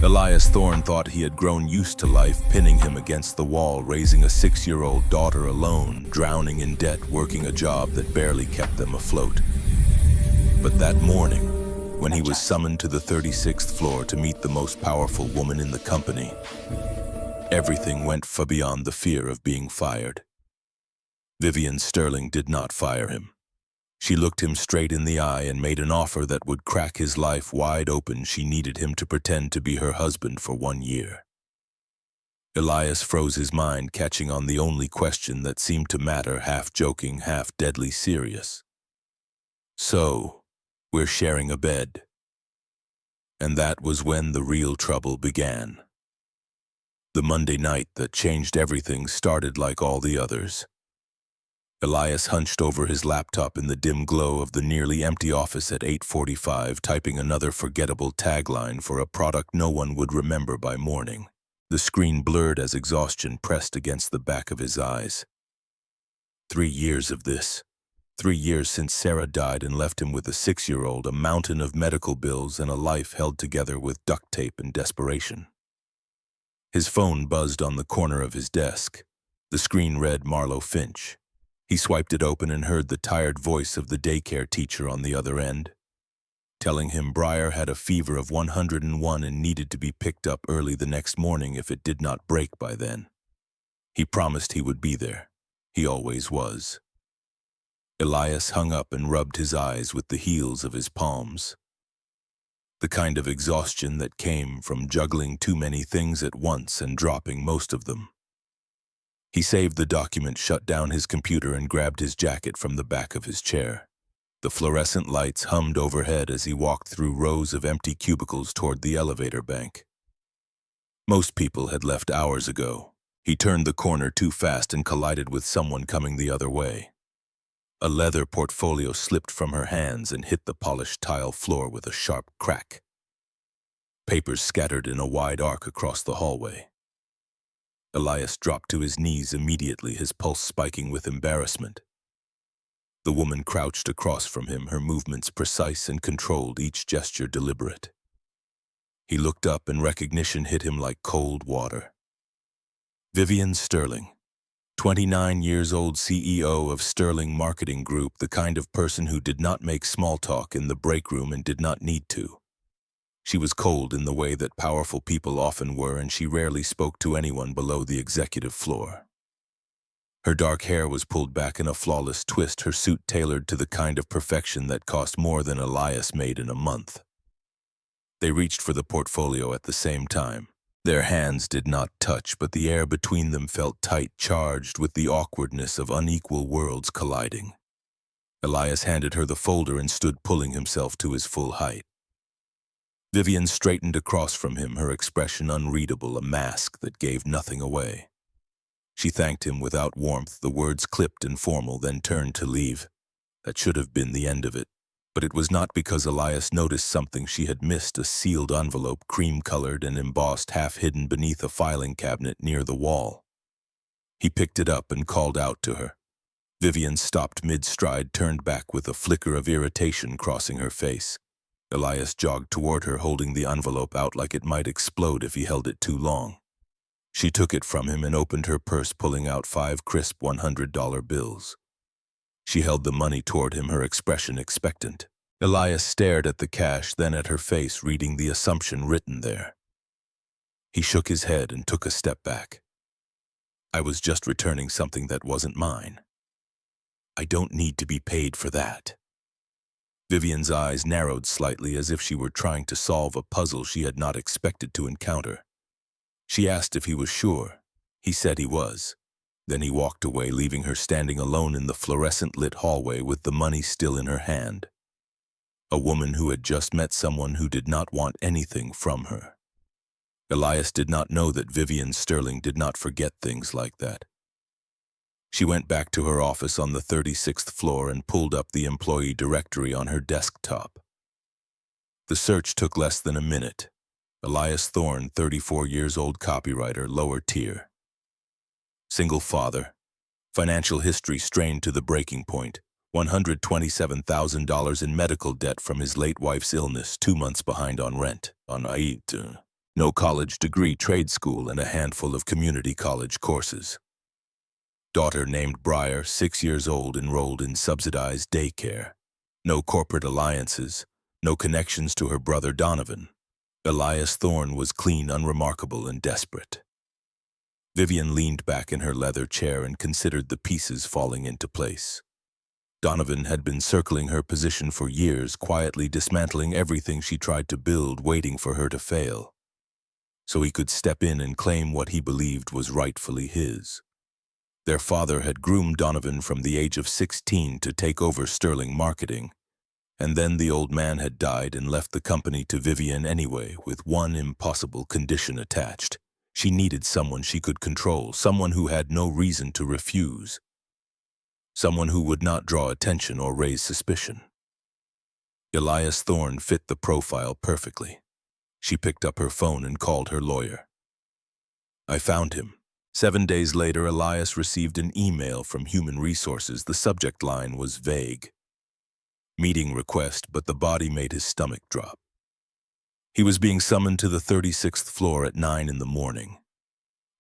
Elias Thorne thought he had grown used to life pinning him against the wall, raising a 6-year-old daughter alone, drowning in debt, working a job that barely kept them afloat. But that morning, when he was summoned to the 36th floor to meet the most powerful woman in the company, everything went far beyond the fear of being fired. Vivian Sterling did not fire him. She looked him straight in the eye and made an offer that would crack his life wide open. She needed him to pretend to be her husband for 1 year. Elias froze his mind, catching on the only question that seemed to matter, half joking, half deadly serious. "So, we're sharing a bed." And that was when the real trouble began. The Monday night that changed everything started like all the others. Elias hunched over his laptop in the dim glow of the nearly empty office at 8:45, typing another forgettable tagline for a product no one would remember by morning. The screen blurred as exhaustion pressed against the back of his eyes. 3 years of this. 3 years since Sarah died and left him with a 6-year-old, a mountain of medical bills, and a life held together with duct tape and desperation. His phone buzzed on the corner of his desk. The screen read Marlo Finch. He swiped it open and heard the tired voice of the daycare teacher on the other end, telling him Briar had a fever of 101 and needed to be picked up early the next morning if it did not break by then. He promised he would be there. He always was. Elias hung up and rubbed his eyes with the heels of his palms. The kind of exhaustion that came from juggling too many things at once and dropping most of them. He saved the document, shut down his computer, and grabbed his jacket from the back of his chair. The fluorescent lights hummed overhead as he walked through rows of empty cubicles toward the elevator bank. Most people had left hours ago. He turned the corner too fast and collided with someone coming the other way. A leather portfolio slipped from her hands and hit the polished tile floor with a sharp crack. Papers scattered in a wide arc across the hallway. Elias dropped to his knees immediately, his pulse spiking with embarrassment. The woman crouched across from him, her movements precise and controlled, each gesture deliberate. He looked up and recognition hit him like cold water. Vivian Sterling, 29 years old, CEO of Sterling Marketing Group, the kind of person who did not make small talk in the break room and did not need to. She was cold in the way that powerful people often were, and she rarely spoke to anyone below the executive floor. Her dark hair was pulled back in a flawless twist, her suit tailored to the kind of perfection that cost more than Elias made in a month. They reached for the portfolio at the same time. Their hands did not touch, but the air between them felt tight, charged with the awkwardness of unequal worlds colliding. Elias handed her the folder and stood pulling himself to his full height. Vivian straightened across from him, her expression unreadable, a mask that gave nothing away. She thanked him without warmth, the words clipped and formal, then turned to leave. That should have been the end of it. But it was not, because Elias noticed something she had missed, a sealed envelope, cream-colored and embossed, half hidden beneath a filing cabinet near the wall. He picked it up and called out to her. Vivian stopped mid-stride, turned back with a flicker of irritation crossing her face. Elias jogged toward her, holding the envelope out like it might explode if he held it too long. She took it from him and opened her purse, pulling out 5 crisp $100 bills. She held the money toward him, her expression expectant. Elias stared at the cash, then at her face, reading the assumption written there. He shook his head and took a step back. "I was just returning something that wasn't mine. I don't need to be paid for that." Vivian's eyes narrowed slightly, as if she were trying to solve a puzzle she had not expected to encounter. She asked if he was sure. He said he was. Then he walked away, leaving her standing alone in the fluorescent-lit hallway with the money still in her hand. A woman who had just met someone who did not want anything from her. Elias did not know that Vivian Sterling did not forget things like that. She went back to her office on the 36th floor and pulled up the employee directory on her desktop. The search took less than a minute. Elias Thorne, 34 years old, copywriter, lower tier. Single father. Financial history strained to the breaking point. $127,000 in medical debt from his late wife's illness, 2 months behind on rent. No college degree, trade school, and a handful of community college courses. Daughter named Briar, 6 years old, enrolled in subsidized daycare. No corporate alliances, no connections to her brother Donovan. Elias Thorne was clean, unremarkable, and desperate. Vivian leaned back in her leather chair and considered the pieces falling into place. Donovan had been circling her position for years, quietly dismantling everything she tried to build, waiting for her to fail, so he could step in and claim what he believed was rightfully his. Their father had groomed Donovan from the age of 16 to take over Sterling marketing, and then the old man had died and left the company to Vivian anyway, with one impossible condition attached. She needed someone she could control, someone who had no reason to refuse, someone who would not draw attention or raise suspicion. Elias Thorne fit the profile perfectly. She picked up her phone and called her lawyer. I found him. 7 days later, Elias received an email from Human Resources. The subject line was vague. Meeting request, but the body made his stomach drop. He was being summoned to the 36th floor at 9 in the morning.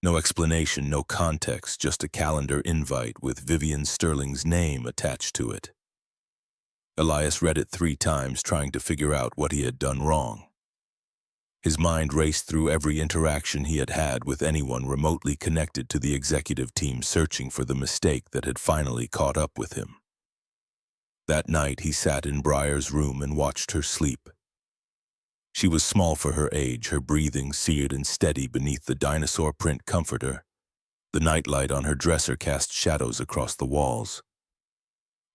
No explanation, no context, just a calendar invite with Vivian Sterling's name attached to it. Elias read it 3 times, trying to figure out what he had done wrong. His mind raced through every interaction he had had with anyone remotely connected to the executive team, searching for the mistake that had finally caught up with him. That night, he sat in Briar's room and watched her sleep. She was small for her age, her breathing seared and steady beneath the dinosaur print comforter. The nightlight on her dresser cast shadows across the walls.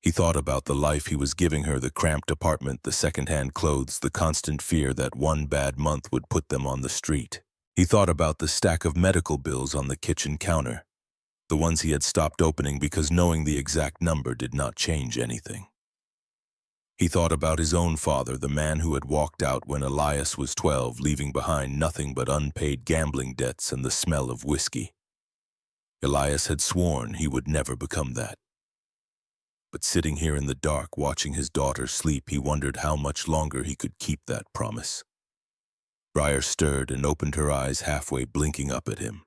He thought about the life he was giving her, the cramped apartment, the second-hand clothes, the constant fear that one bad month would put them on the street. He thought about the stack of medical bills on the kitchen counter, the ones he had stopped opening because knowing the exact number did not change anything. He thought about his own father, the man who had walked out when Elias was 12, leaving behind nothing but unpaid gambling debts and the smell of whiskey. Elias had sworn he would never become that. But sitting here in the dark, watching his daughter sleep, he wondered how much longer he could keep that promise. Briar stirred and opened her eyes halfway, blinking up at him.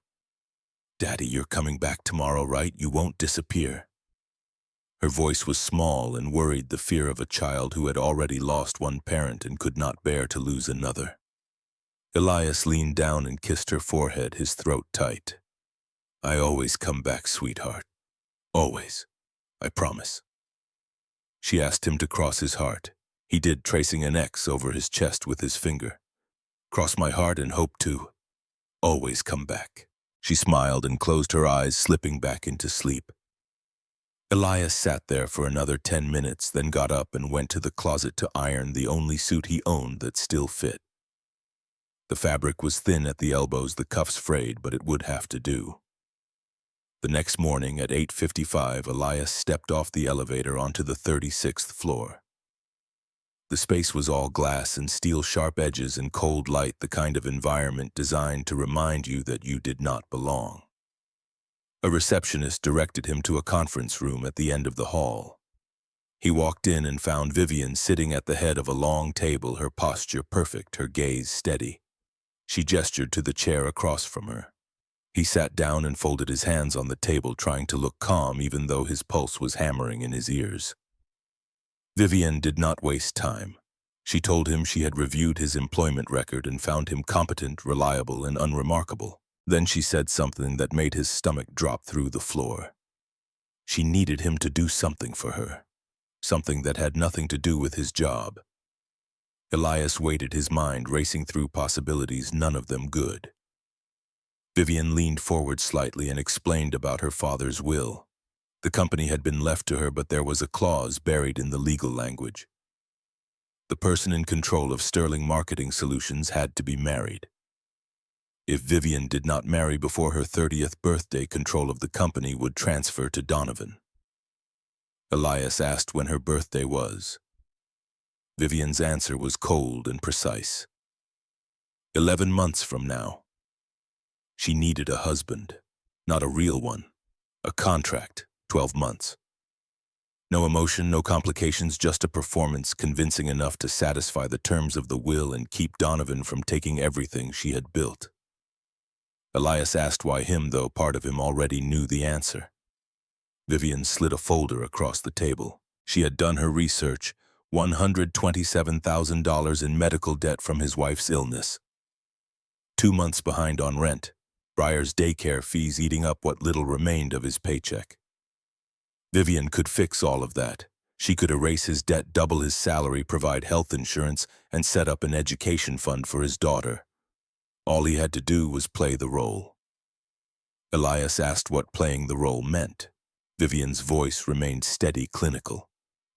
"Daddy, you're coming back tomorrow, right? You won't disappear." Her voice was small and worried, the fear of a child who had already lost one parent and could not bear to lose another. Elias leaned down and kissed her forehead, his throat tight. "I always come back, sweetheart. Always. I promise." She asked him to cross his heart. He did, tracing an X over his chest with his finger. "Cross my heart and hope to always come back." She smiled and closed her eyes, slipping back into sleep. Elias sat there for another 10 minutes, then got up and went to the closet to iron the only suit he owned that still fit. The fabric was thin at the elbows, the cuffs frayed, but it would have to do. The next morning at 8:55, Elias stepped off the elevator onto the 36th floor. The space was all glass and steel, sharp edges and cold light, the kind of environment designed to remind you that you did not belong. A receptionist directed him to a conference room at the end of the hall. He walked in and found Vivian sitting at the head of a long table, her posture perfect, her gaze steady. She gestured to the chair across from her. He sat down and folded his hands on the table, trying to look calm even though his pulse was hammering in his ears. Vivian did not waste time. She told him she had reviewed his employment record and found him competent, reliable, and unremarkable. Then she said something that made his stomach drop through the floor. She needed him to do something for her, something that had nothing to do with his job. Elias waited, his mind racing through possibilities, none of them good. Vivian leaned forward slightly and explained about her father's will. The company had been left to her, but there was a clause buried in the legal language. The person in control of Sterling Marketing Solutions had to be married. If Vivian did not marry before her 30th birthday, control of the company would transfer to Donovan. Elias asked when her birthday was. Vivian's answer was cold and precise. 11 months from now. She needed a husband, not a real one. A contract, 12 months. No emotion, no complications, just a performance convincing enough to satisfy the terms of the will and keep Donovan from taking everything she had built. Elias asked why him, though part of him already knew the answer. Vivian slid a folder across the table. She had done her research, $127,000 in medical debt from his wife's illness. 2 months behind on rent, Briar's daycare fees eating up what little remained of his paycheck. Vivian could fix all of that. She could erase his debt, double his salary, provide health insurance, and set up an education fund for his daughter. All he had to do was play the role. Elias asked what playing the role meant. Vivian's voice remained steady, clinical.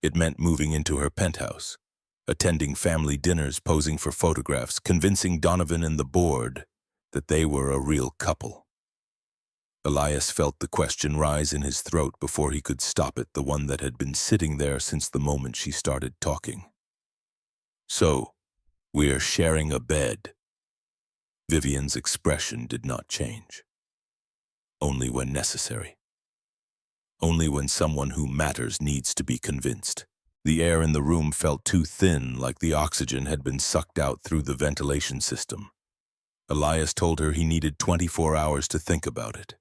It meant moving into her penthouse, attending family dinners, posing for photographs, convincing Donovan and the board that they were a real couple. Elias felt the question rise in his throat before he could stop it, the one that had been sitting there since the moment she started talking. "So, we're sharing a bed." Vivian's expression did not change. Only when necessary. Only when someone who matters needs to be convinced. The air in the room felt too thin, like the oxygen had been sucked out through the ventilation system. Elias told her he needed 24 hours to think about it.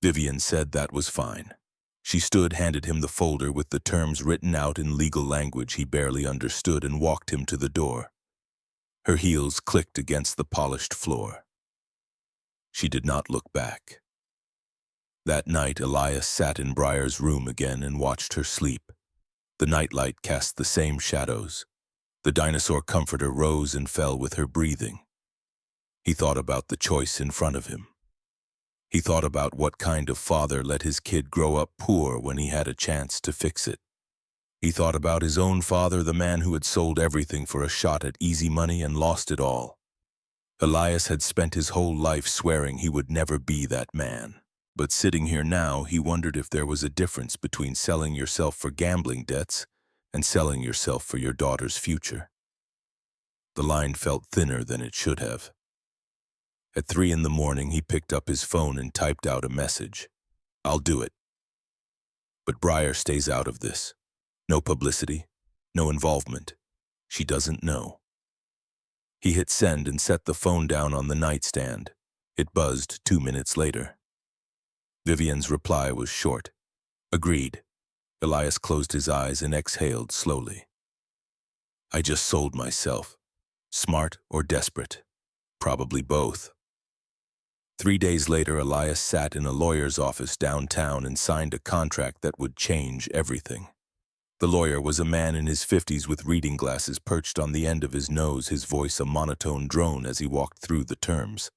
Vivian said that was fine. She stood, handed him the folder with the terms written out in legal language he barely understood, and walked him to the door. Her heels clicked against the polished floor. She did not look back. That night, Elias sat in Briar's room again and watched her sleep. The nightlight cast the same shadows. The dinosaur comforter rose and fell with her breathing. He thought about the choice in front of him. He thought about what kind of father let his kid grow up poor when he had a chance to fix it. He thought about his own father, the man who had sold everything for a shot at easy money and lost it all. Elias had spent his whole life swearing he would never be that man. But sitting here now, he wondered if there was a difference between selling yourself for gambling debts and selling yourself for your daughter's future. The line felt thinner than it should have. At 3 in the morning, he picked up his phone and typed out a message. "I'll do it. But Briar stays out of this. No publicity, no involvement. She doesn't know." He hit send and set the phone down on the nightstand. It buzzed 2 minutes later. Vivian's reply was short. "Agreed." Elias closed his eyes and exhaled slowly. "I just sold myself. Smart or desperate? Probably both." 3 days later, Elias sat in a lawyer's office downtown and signed a contract that would change everything. The lawyer was a man in his 50s with reading glasses perched on the end of his nose, his voice a monotone drone as he walked through the terms.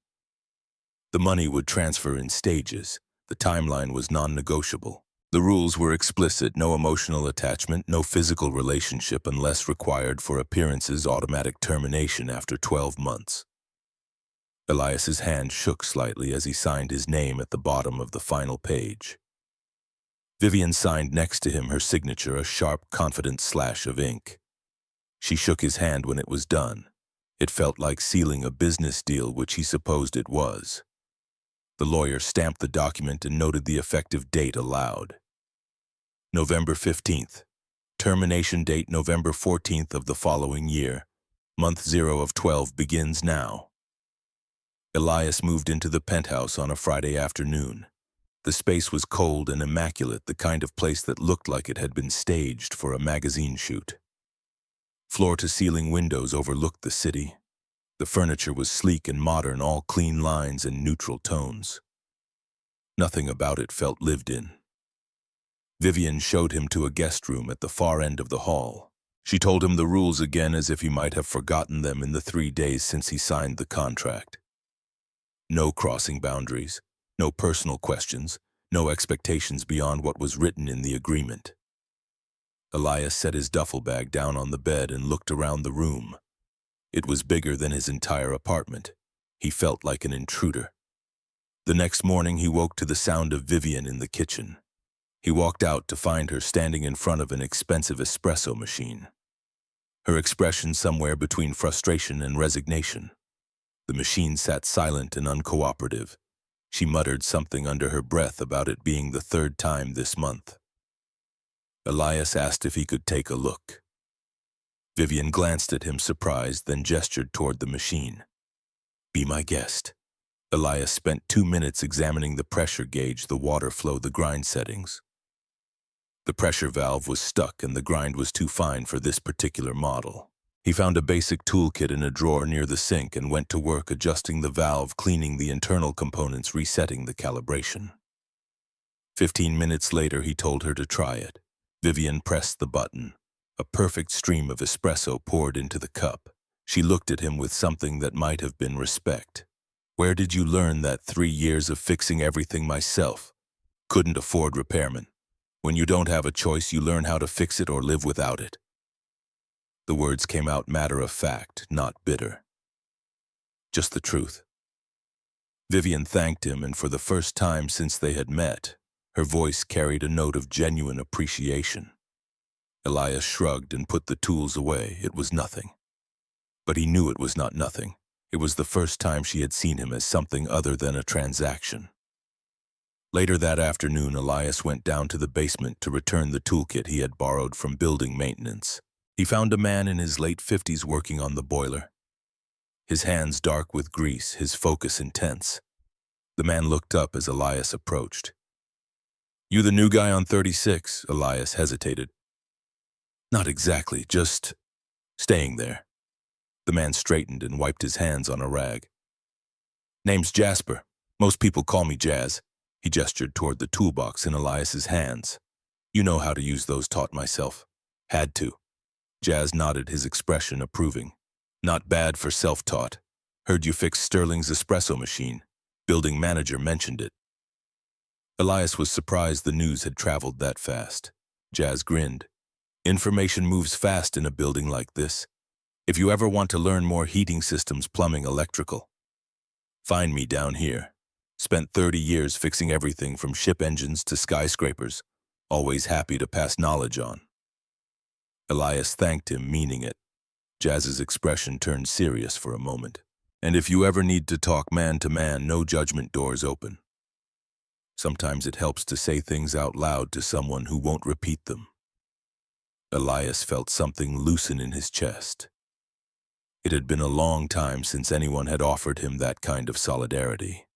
The money would transfer in stages. The timeline was non-negotiable. The rules were explicit: no emotional attachment, no physical relationship unless required for appearances, automatic termination after 12 months. Elias's hand shook slightly as he signed his name at the bottom of the final page. Vivian signed next to him, her signature a sharp, confident slash of ink. She shook his hand when it was done. It felt like sealing a business deal, which he supposed it was. The lawyer stamped the document and noted the effective date aloud. November 15th. Termination date November 14th of the following year. Month 0 of 12 begins now. Elias moved into the penthouse on a Friday afternoon. The space was cold and immaculate, the kind of place that looked like it had been staged for a magazine shoot. Floor-to-ceiling windows overlooked the city. The furniture was sleek and modern, all clean lines and neutral tones. Nothing about it felt lived in. Vivian showed him to a guest room at the far end of the hall. She told him the rules again, as if he might have forgotten them in the 3 days since he signed the contract. No crossing boundaries, no personal questions, no expectations beyond what was written in the agreement. Elias set his duffel bag down on the bed and looked around the room. It was bigger than his entire apartment. He felt like an intruder. The next morning, he woke to the sound of Vivian in the kitchen. He walked out to find her standing in front of an expensive espresso machine. Her expression somewhere between frustration and resignation. The machine sat silent and uncooperative. She muttered something under her breath about it being the 3rd time this month. Elias asked if he could take a look. Vivian glanced at him surprised, then gestured toward the machine. Be my guest. Elias spent 2 minutes examining the pressure gauge, the water flow, the grind settings. The pressure valve was stuck and the grind was too fine for this particular model. He found a basic toolkit in a drawer near the sink and went to work adjusting the valve, cleaning the internal components, resetting the calibration. 15 minutes later, he told her to try it. Vivian pressed the button. A perfect stream of espresso poured into the cup. She looked at him with something that might have been respect. Where did you learn that? 3 years of fixing everything myself. Couldn't afford repairmen. When you don't have a choice, you learn how to fix it or live without it. The words came out matter of fact, not bitter. Just the truth. Vivian thanked him, and for the first time since they had met, her voice carried a note of genuine appreciation. Elias shrugged and put the tools away. It was nothing. But he knew it was not nothing. It was the first time she had seen him as something other than a transaction. Later that afternoon, Elias went down to the basement to return the toolkit he had borrowed from building maintenance. He found a man in his late 50s working on the boiler. His hands dark with grease, his focus intense. The man looked up as Elias approached. You the new guy on 36? Elias hesitated. Not exactly, just staying there. The man straightened and wiped his hands on a rag. Name's Jasper. Most people call me Jazz. He gestured toward the toolbox in Elias's hands. You know how to use those, taught myself. Had to. Jazz nodded, his expression approving. Not bad for self-taught. Heard you fixed Sterling's espresso machine. Building manager mentioned it. Elias was surprised the news had traveled that fast. Jazz grinned. Information moves fast in a building like this. If you ever want to learn more heating systems, plumbing, electrical, find me down here. Spent 30 years fixing everything from ship engines to skyscrapers. Always happy to pass knowledge on. Elias thanked him, meaning it. Jazz's expression turned serious for a moment. And if you ever need to talk man to man, no judgment, doors open. Sometimes it helps to say things out loud to someone who won't repeat them. Elias felt something loosen in his chest. It had been a long time since anyone had offered him that kind of solidarity.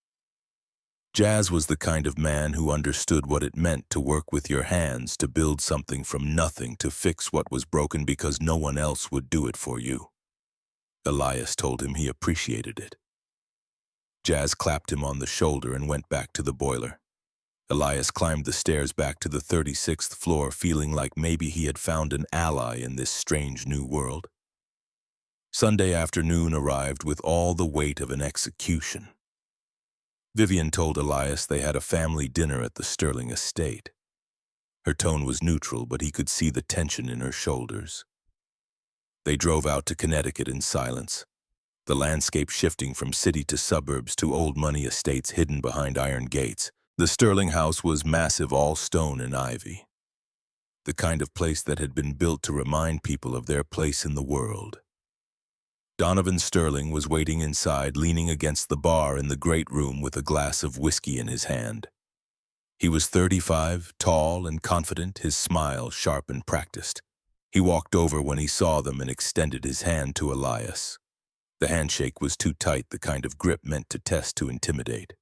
Jazz was the kind of man who understood what it meant to work with your hands to build something from nothing, to fix what was broken because no one else would do it for you. Elias told him he appreciated it. Jazz clapped him on the shoulder and went back to the boiler. Elias climbed the stairs back to the 36th floor, feeling like maybe he had found an ally in this strange new world. Sunday afternoon arrived with all the weight of an execution. Vivian told Elias they had a family dinner at the Sterling estate. Her tone was neutral, but he could see the tension in her shoulders. They drove out to Connecticut in silence, the landscape shifting from city to suburbs to old money estates hidden behind iron gates. The Sterling house was massive, all stone and ivy. The kind of place that had been built to remind people of their place in the world. Donovan Sterling was waiting inside, leaning against the bar in the great room with a glass of whiskey in his hand. He was 35, tall and confident, his smile sharp and practiced. He walked over when he saw them and extended his hand to Elias. The handshake was too tight, the kind of grip meant to test, to intimidate.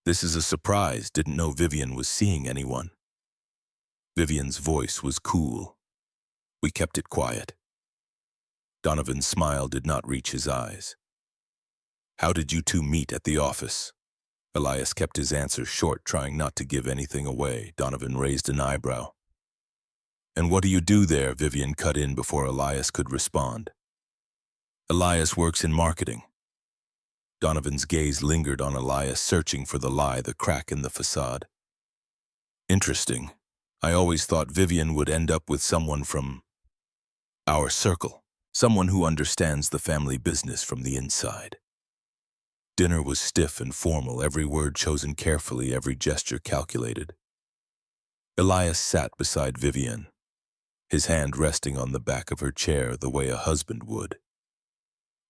This is a surprise, didn't know Vivian was seeing anyone. Vivian's voice was cool. We kept it quiet. Donovan's smile did not reach his eyes. How did you two meet at the office? Elias kept his answer short, trying not to give anything away. Donovan raised an eyebrow. And what do you do there? Vivian cut in before Elias could respond. Elias works in marketing. Donovan's gaze lingered on Elias, searching for the lie, the crack in the facade. Interesting. I always thought Vivian would end up with someone from our circle. Someone who understands the family business from the inside. Dinner was stiff and formal, every word chosen carefully, every gesture calculated. Elias sat beside Vivian, his hand resting on the back of her chair the way a husband would.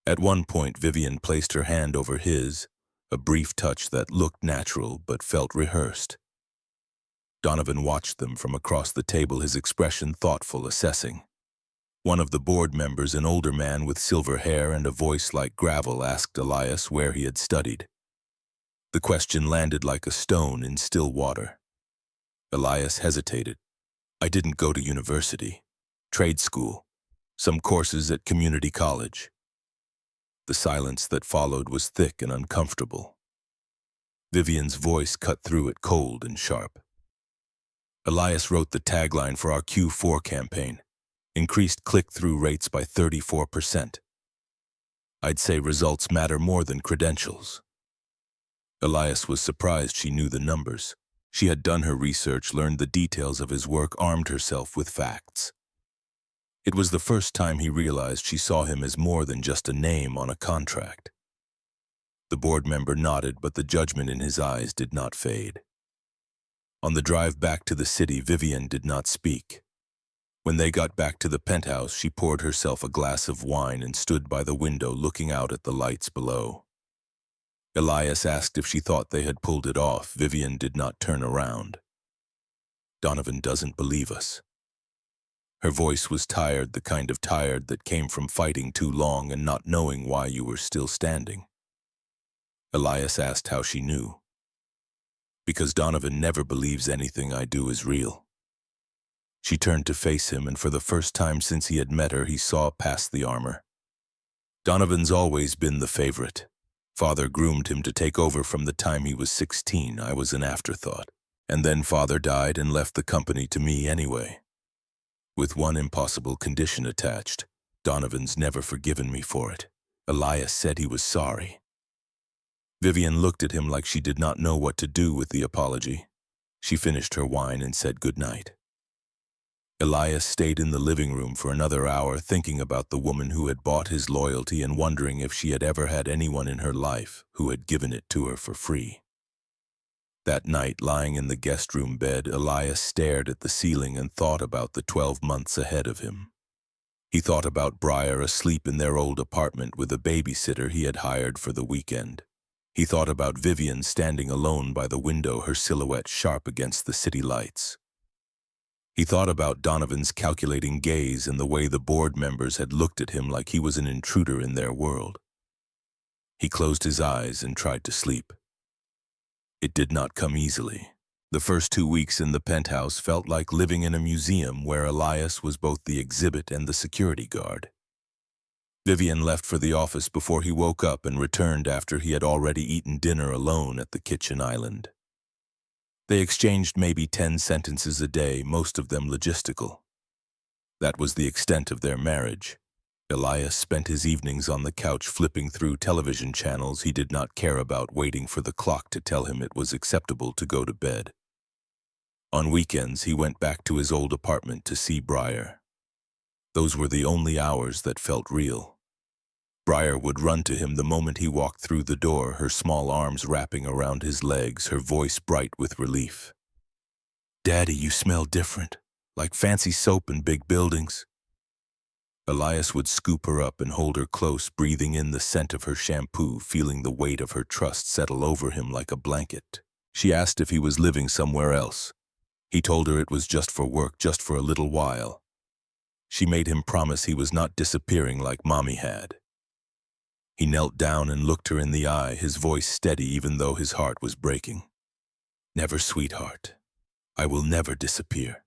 At one point, Vivian placed her hand over his, a brief touch that looked natural but felt rehearsed. Donovan watched them from across the table, his expression thoughtful, assessing. One of the board members, an older man with silver hair and a voice like gravel, asked Elias where he had studied. The question landed like a stone in still water. Elias hesitated. I didn't go to university. Trade school. Some courses at community college. The silence that followed was thick and uncomfortable. Vivian's voice cut through it, cold and sharp. Elias wrote the tagline for our Q4 campaign. Increased click-through rates by 34%. I'd say results matter more than credentials. Elias was surprised she knew the numbers. She had done her research, learned the details of his work, armed herself with facts. It was the first time he realized she saw him as more than just a name on a contract. The board member nodded, but the judgment in his eyes did not fade. On the drive back to the city, Vivian did not speak. When they got back to the penthouse, she poured herself a glass of wine and stood by the window looking out at the lights below. Elias asked if she thought they had pulled it off. Vivian did not turn around. Donovan doesn't believe us. Her voice was tired, the kind of tired that came from fighting too long and not knowing why you were still standing. Elias asked how she knew. Because Donovan never believes anything I do is real. She turned to face him, and for the first time since he had met her, he saw past the armor. Donovan's always been the favorite. Father groomed him to take over from the time he was 16. I was an afterthought. And then Father died and left the company to me anyway. With one impossible condition attached. Donovan's never forgiven me for it. Elias said he was sorry. Vivian looked at him like she did not know what to do with the apology. She finished her wine and said goodnight. Elias stayed in the living room for another hour, thinking about the woman who had bought his loyalty and wondering if she had ever had anyone in her life who had given it to her for free. That night, lying in the guest room bed, Elias stared at the ceiling and thought about the 12 months ahead of him. He thought about Briar asleep in their old apartment with a babysitter he had hired for the weekend. He thought about Vivian standing alone by the window, her silhouette sharp against the city lights. He thought about Donovan's calculating gaze and the way the board members had looked at him like he was an intruder in their world. He closed his eyes and tried to sleep. It did not come easily. The first 2 weeks in the penthouse felt like living in a museum where Elias was both the exhibit and the security guard. Vivian left for the office before he woke up and returned after he had already eaten dinner alone at the kitchen island. They exchanged maybe 10 sentences a day, most of them logistical. That was the extent of their marriage. Elias spent his evenings on the couch flipping through television channels he did not care about, waiting for the clock to tell him it was acceptable to go to bed. On weekends, he went back to his old apartment to see Briar. Those were the only hours that felt real. Briar would run to him the moment he walked through the door, her small arms wrapping around his legs, her voice bright with relief. "Daddy, you smell different, like fancy soap in big buildings." Elias would scoop her up and hold her close, breathing in the scent of her shampoo, feeling the weight of her trust settle over him like a blanket. She asked if he was living somewhere else. He told her it was just for work, just for a little while. She made him promise he was not disappearing like Mommy had. He knelt down and looked her in the eye, his voice steady even though his heart was breaking. "Never, sweetheart. I will never disappear.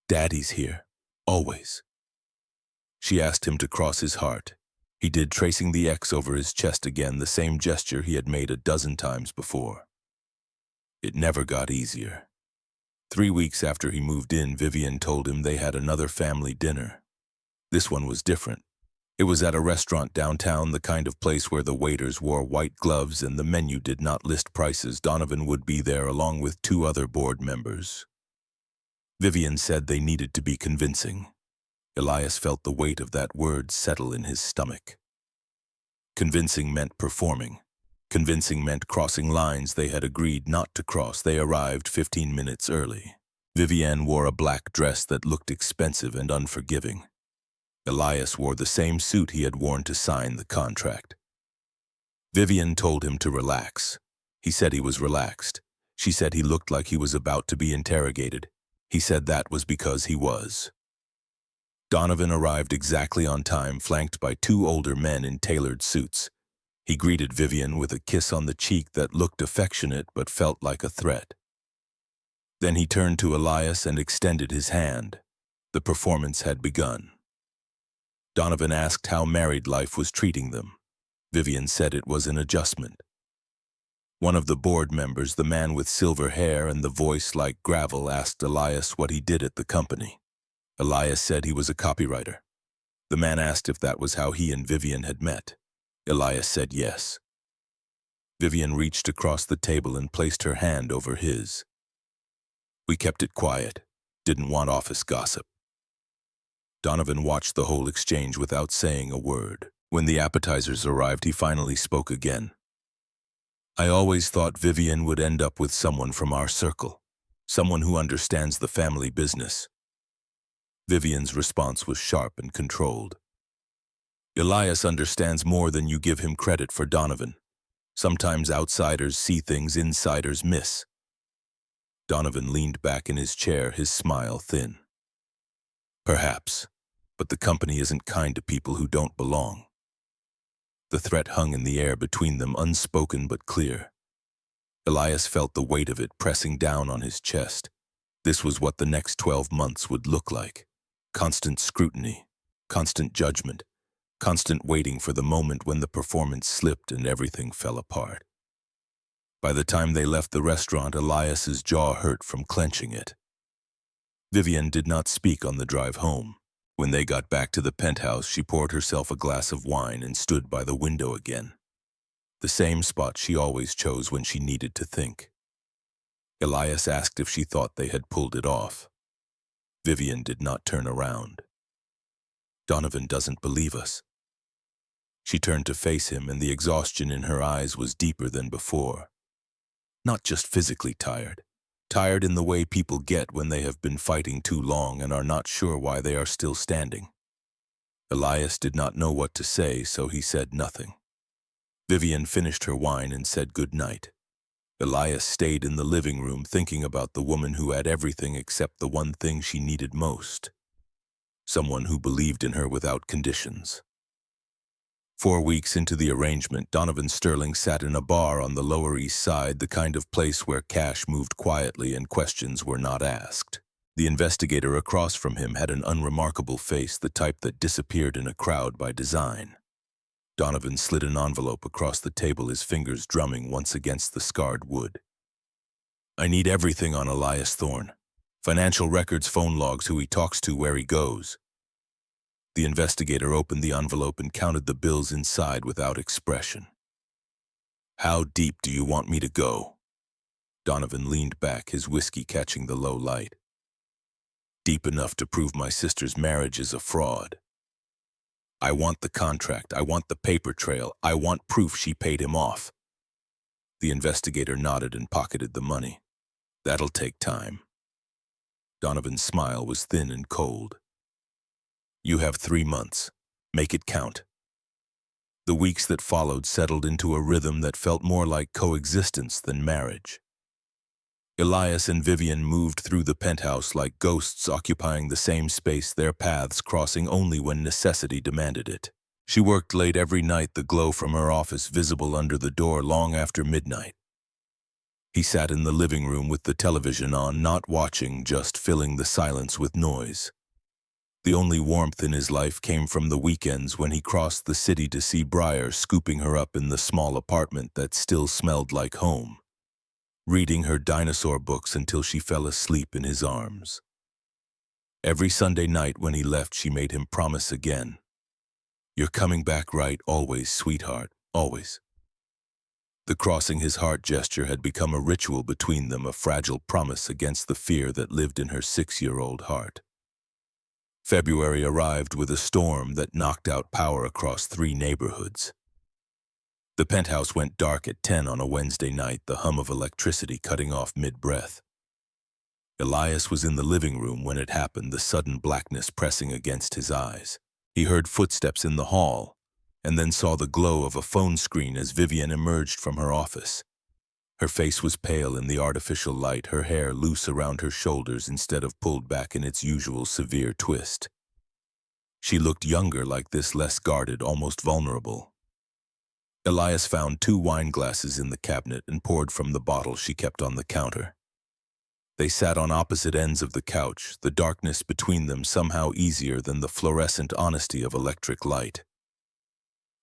Daddy's here, always." She asked him to cross his heart. He did, tracing the X over his chest again, the same gesture he had made a dozen times before. It never got easier. 3 weeks after he moved in, Vivian told him they had another family dinner. This one was different. It was at a restaurant downtown, the kind of place where the waiters wore white gloves and the menu did not list prices. Donovan would be there along with 2 other board members. Vivian said they needed to be convincing. Elias felt the weight of that word settle in his stomach. Convincing meant performing. Convincing meant crossing lines they had agreed not to cross. They arrived 15 minutes early. Vivian wore a black dress that looked expensive and unforgiving. Elias wore the same suit he had worn to sign the contract. Vivian told him to relax. He said he was relaxed. She said he looked like he was about to be interrogated. He said that was because he was. Donovan arrived exactly on time, flanked by two older men in tailored suits. He greeted Vivian with a kiss on the cheek that looked affectionate but felt like a threat. Then he turned to Elias and extended his hand. The performance had begun. Donovan asked how married life was treating them. Vivian said it was an adjustment. One of the board members, the man with silver hair and the voice like gravel, asked Elias what he did at the company. Elias said he was a copywriter. The man asked if that was how he and Vivian had met. Elias said yes. Vivian reached across the table and placed her hand over his. We kept it quiet, didn't want office gossip. Donovan watched the whole exchange without saying a word. When the appetizers arrived, he finally spoke again. I always thought Vivian would end up with someone from our circle, someone who understands the family business. Vivian's response was sharp and controlled. Elias understands more than you give him credit for, Donovan. Sometimes outsiders see things insiders miss. Donovan leaned back in his chair, his smile thin. Perhaps, but the company isn't kind to people who don't belong. The threat hung in the air between them, unspoken but clear. Elias felt the weight of it pressing down on his chest. This was what the next 12 months would look like. Constant scrutiny, constant judgment, constant waiting for the moment when the performance slipped and everything fell apart. By the time they left the restaurant, Elias's jaw hurt from clenching it. Vivian did not speak on the drive home. When they got back to the penthouse, she poured herself a glass of wine and stood by the window again. The same spot she always chose when she needed to think. Elias asked if she thought they had pulled it off. Vivian did not turn around. Donovan doesn't believe us. She turned to face him, and the exhaustion in her eyes was deeper than before. Not just physically tired. Tired in the way people get when they have been fighting too long and are not sure why they are still standing. Elias did not know what to say, so he said nothing. Vivian finished her wine and said good night. Elias stayed in the living room thinking about the woman who had everything except the one thing she needed most. Someone who believed in her without conditions. 4 weeks into the arrangement, Donovan Sterling sat in a bar on the Lower East Side, the kind of place where cash moved quietly and questions were not asked. The investigator across from him had an unremarkable face, the type that disappeared in a crowd by design. Donovan slid an envelope across the table, his fingers drumming once against the scarred wood. I need everything on Elias Thorne. Financial records, phone logs, who he talks to, where he goes. The investigator opened the envelope and counted the bills inside without expression. How deep do you want me to go? Donovan leaned back, his whiskey catching the low light. Deep enough to prove my sister's marriage is a fraud. I want the contract, I want the paper trail, I want proof she paid him off. The investigator nodded and pocketed the money. That'll take time. Donovan's smile was thin and cold. You have 3 months. Make it count. The weeks that followed settled into a rhythm that felt more like coexistence than marriage. Elias and Vivian moved through the penthouse like ghosts, occupying the same space, their paths crossing only when necessity demanded it. She worked late every night, the glow from her office visible under the door long after midnight. He sat in the living room with the television on, not watching, just filling the silence with noise. The only warmth in his life came from the weekends when he crossed the city to see Briar, scooping her up in the small apartment that still smelled like home, reading her dinosaur books until she fell asleep in his arms. Every Sunday night when he left, she made him promise again. You're coming back, right? Always, sweetheart, always. The crossing his heart gesture had become a ritual between them, a fragile promise against the fear that lived in her 6-year-old heart. February arrived with a storm that knocked out power across 3 neighborhoods. The penthouse went dark at 10 on a Wednesday night, the hum of electricity cutting off mid-breath. Elias was in the living room when it happened, the sudden blackness pressing against his eyes. He heard footsteps in the hall, and then saw the glow of a phone screen as Vivian emerged from her office. Her face was pale in the artificial light, her hair loose around her shoulders instead of pulled back in its usual severe twist. She looked younger like this, less guarded, almost vulnerable. Elias found 2 wine glasses in the cabinet and poured from the bottle she kept on the counter. They sat on opposite ends of the couch, the darkness between them somehow easier than the fluorescent honesty of electric light.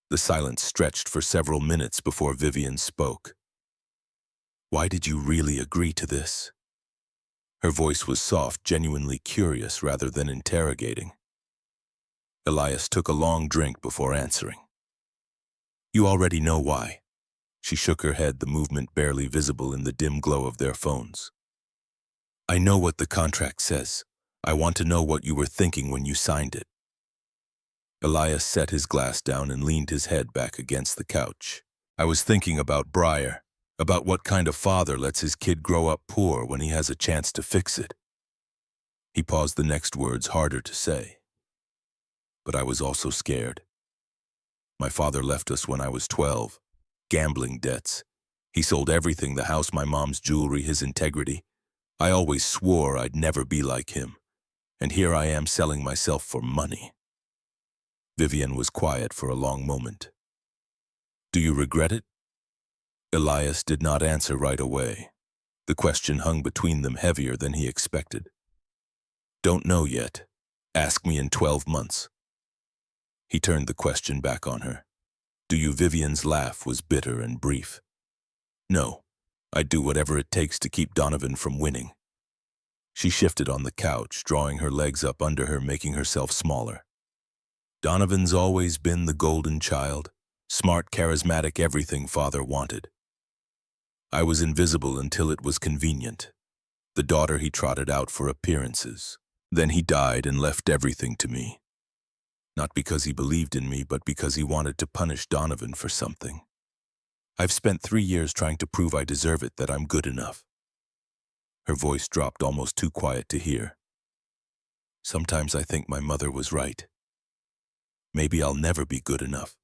The silence stretched for several minutes before Vivian spoke. "Why did you really agree to this?" Her voice was soft, genuinely curious rather than interrogating. Elias took a long drink before answering. "You already know why." She shook her head, the movement barely visible in the dim glow of their phones. "I know what the contract says. I want to know what you were thinking when you signed it." Elias set his glass down and leaned his head back against the couch. "I was thinking about Briar, about what kind of father lets his kid grow up poor when he has a chance to fix it." He paused, the next words harder to say. "But I was also scared. My father left us when I was 12. Gambling debts. He sold everything, the house, my mom's jewelry, his integrity. I always swore I'd never be like him. And here I am selling myself for money." Vivian was quiet for a long moment. "Do you regret it?" Elias did not answer right away. The question hung between them, heavier than he expected. "Don't know yet. Ask me in 12 months. He turned the question back on her. "Do you?" Vivian's laugh was bitter and brief. "No. I'd do whatever it takes to keep Donovan from winning." She shifted on the couch, drawing her legs up under her, making herself smaller. "Donovan's always been the golden child. Smart, charismatic, everything father wanted. I was invisible until it was convenient. The daughter he trotted out for appearances. Then he died and left everything to me. Not because he believed in me, but because he wanted to punish Donovan for something. I've spent 3 years trying to prove I deserve it, that I'm good enough." Her voice dropped, almost too quiet to hear. "Sometimes I think my mother was right. Maybe I'll never be good enough."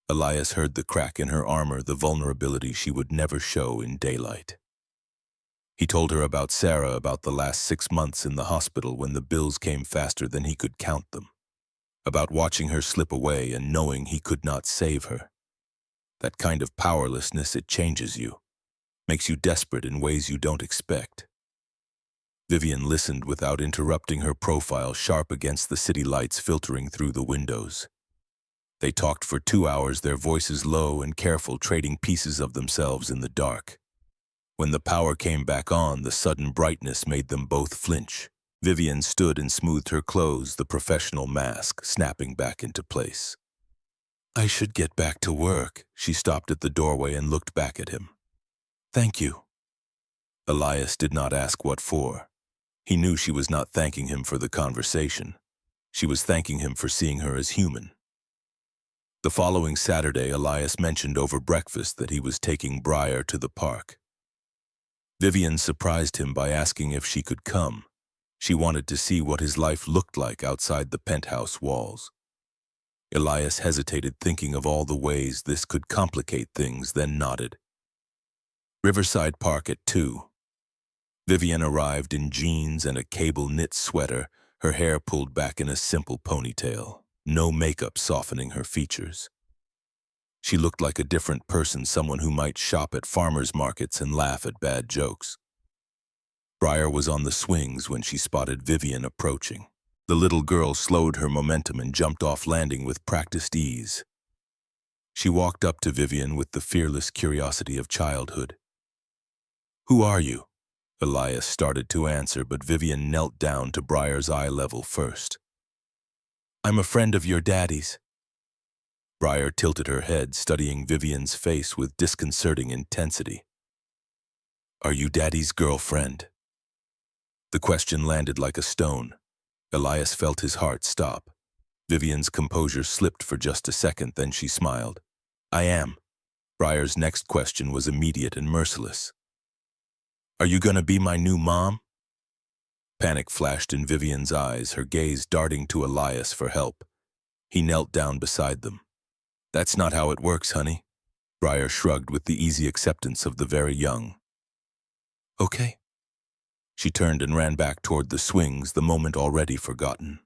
Elias heard the crack in her armor, the vulnerability she would never show in daylight. He told her about Sarah, about the last 6 months in the hospital when the bills came faster than he could count them. About watching her slip away and knowing he could not save her. That kind of powerlessness, it changes you. Makes you desperate in ways you don't expect. Vivian listened without interrupting, her profile sharp against the city lights filtering through the windows. They talked for 2 hours, their voices low and careful, trading pieces of themselves in the dark. When the power came back on, the sudden brightness made them both flinch. Vivian stood and smoothed her clothes, the professional mask snapping back into place. "I should get back to work." She stopped at the doorway and looked back at him. "Thank you." Elias did not ask what for. He knew she was not thanking him for the conversation. She was thanking him for seeing her as human. The following Saturday, Elias mentioned over breakfast that he was taking Briar to the park. Vivian surprised him by asking if she could come. She wanted to see what his life looked like outside the penthouse walls. Elias hesitated, thinking of all the ways this could complicate things, then nodded. Riverside Park at 2. Vivian arrived in jeans and a cable knit sweater, her hair pulled back in a simple ponytail, no makeup softening her features. She looked like a different person, someone who might shop at farmers markets and laugh at bad jokes. Briar was on the swings when she spotted Vivian approaching. The little girl slowed her momentum and jumped off, landing with practiced ease. She walked up to Vivian with the fearless curiosity of childhood. "Who are you?" Elias started to answer, but Vivian knelt down to Briar's eye level first. "I'm a friend of your daddy's." Briar tilted her head, studying Vivian's face with disconcerting intensity. "Are you Daddy's girlfriend?" The question landed like a stone. Elias felt his heart stop. Vivian's composure slipped for just a second, then she smiled. "I am." Briar's next question was immediate and merciless. "Are you gonna be my new mom?" Panic flashed in Vivian's eyes, her gaze darting to Elias for help. He knelt down beside them. "That's not how it works, honey." Briar shrugged with the easy acceptance of the very young. Okay. She turned and ran back toward the swings, the moment already forgotten.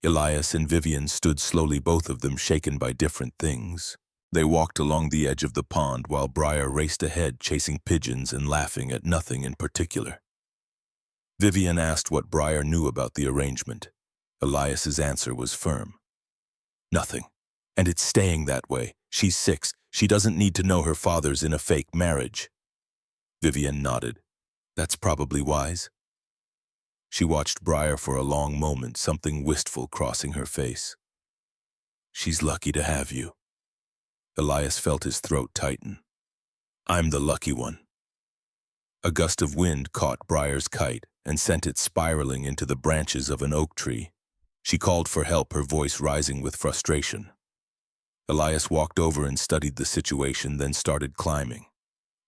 Elias and Vivian stood slowly, both of them shaken by different things. They walked along the edge of the pond while Briar raced ahead, chasing pigeons and laughing at nothing in particular. Vivian asked what Briar knew about the arrangement. Elias's answer was firm. Nothing. And it's staying that way. She's 6. She doesn't need to know her father's in a fake marriage. Vivian nodded. That's probably wise. She watched Briar for a long moment, something wistful crossing her face. She's lucky to have you. Elias felt his throat tighten. I'm the lucky one. A gust of wind caught Briar's kite and sent it spiraling into the branches of an oak tree. She called for help, her voice rising with frustration. Elias walked over and studied the situation, then started climbing.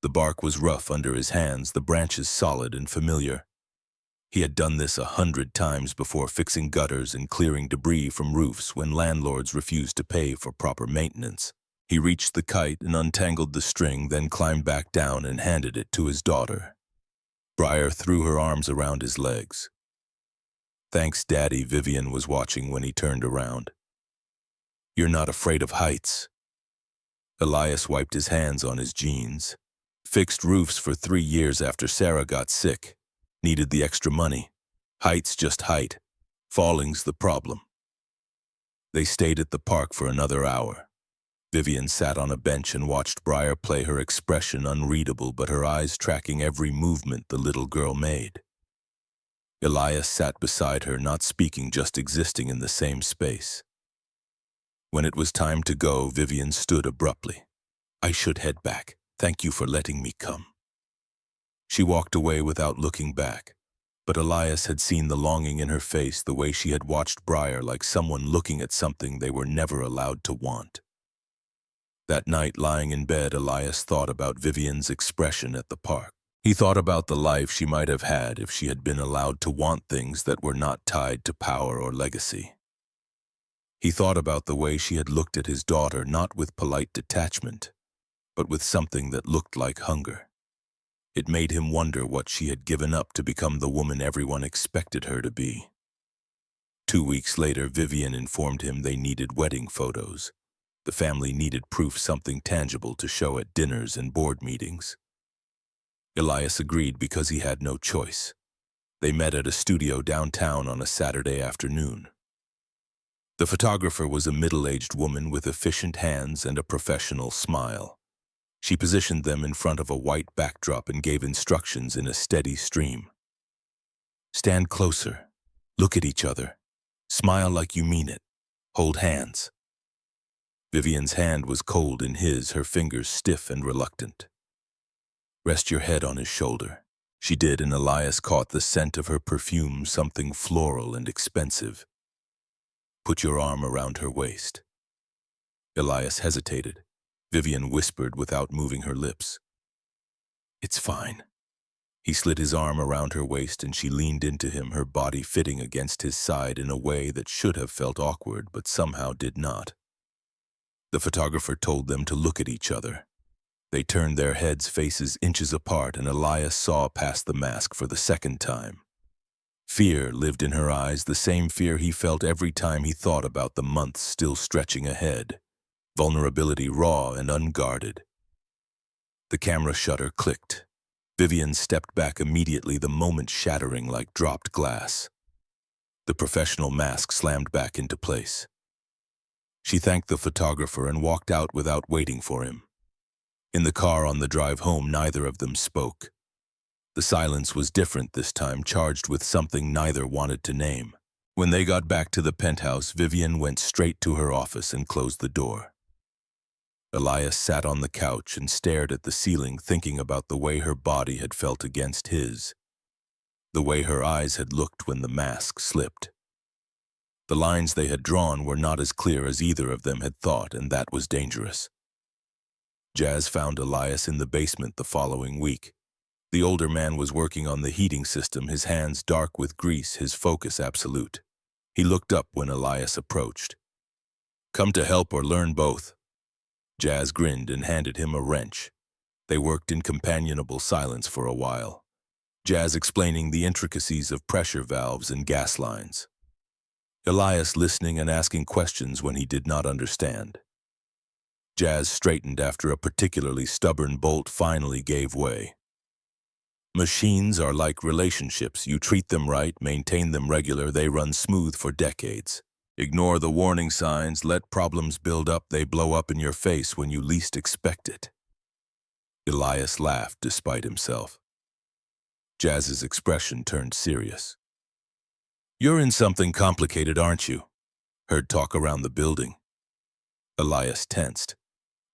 The bark was rough under his hands, the branches solid and familiar. He had done this 100 times before, fixing gutters and clearing debris from roofs when landlords refused to pay for proper maintenance. He reached the kite and untangled the string, then climbed back down and handed it to his daughter. Briar threw her arms around his legs. Thanks, Daddy. Vivian was watching when he turned around. You're not afraid of heights. Elias wiped his hands on his jeans. Fixed roofs for 3 years after Sarah got sick. Needed the extra money. Height's just height. Falling's the problem. They stayed at the park for another hour. Vivian sat on a bench and watched Briar play, her expression unreadable but her eyes tracking every movement the little girl made. Elias sat beside her, not speaking, just existing in the same space. When it was time to go, Vivian stood abruptly. I should head back. Thank you for letting me come. She walked away without looking back, but Elias had seen the longing in her face, the way she had watched Briar, like someone looking at something they were never allowed to want. That night, lying in bed, Elias thought about Vivian's expression at the park. He thought about the life she might have had if she had been allowed to want things that were not tied to power or legacy. He thought about the way she had looked at his daughter, not with polite detachment, but with something that looked like hunger. It made him wonder what she had given up to become the woman everyone expected her to be. 2 weeks later, Vivian informed him they needed wedding photos. The family needed proof, something tangible to show at dinners and board meetings. Elias agreed because he had no choice. They met at a studio downtown on a Saturday afternoon. The photographer was a middle-aged woman with efficient hands and a professional smile. She positioned them in front of a white backdrop and gave instructions in a steady stream. Stand closer. Look at each other. Smile like you mean it. Hold hands. Vivian's hand was cold in his, her fingers stiff and reluctant. Rest your head on his shoulder. She did, and Elias caught the scent of her perfume, something floral and expensive. Put your arm around her waist. Elias hesitated. Vivian whispered without moving her lips. It's fine. He slid his arm around her waist and she leaned into him, her body fitting against his side in a way that should have felt awkward but somehow did not. The photographer told them to look at each other. They turned their heads, faces inches apart, and Elias saw past the mask for the second time. Fear lived in her eyes, the same fear he felt every time he thought about the months still stretching ahead. Vulnerability, raw and unguarded. The camera shutter clicked. Vivian stepped back immediately, the moment shattering like dropped glass. The professional mask slammed back into place. She thanked the photographer and walked out without waiting for him. In the car on the drive home, neither of them spoke. The silence was different this time, charged with something neither wanted to name. When they got back to the penthouse, Vivian went straight to her office and closed the door. Elias sat on the couch and stared at the ceiling, thinking about the way her body had felt against his, the way her eyes had looked when the mask slipped. The lines they had drawn were not as clear as either of them had thought, and that was dangerous. Jazz found Elias in the basement the following week. The older man was working on the heating system, his hands dark with grease, his focus absolute. He looked up when Elias approached. Come to help or learn both? Jazz grinned and handed him a wrench. They worked in companionable silence for a while, Jazz explaining the intricacies of pressure valves and gas lines. Elias listening and asking questions when he did not understand. Jazz straightened after a particularly stubborn bolt finally gave way. Machines are like relationships. You treat them right, maintain them regular, they run smooth for decades. Ignore the warning signs, let problems build up, they blow up in your face when you least expect it. Elias laughed despite himself. Jazz's expression turned serious. You're in something complicated, aren't you? Heard talk around the building. Elias tensed.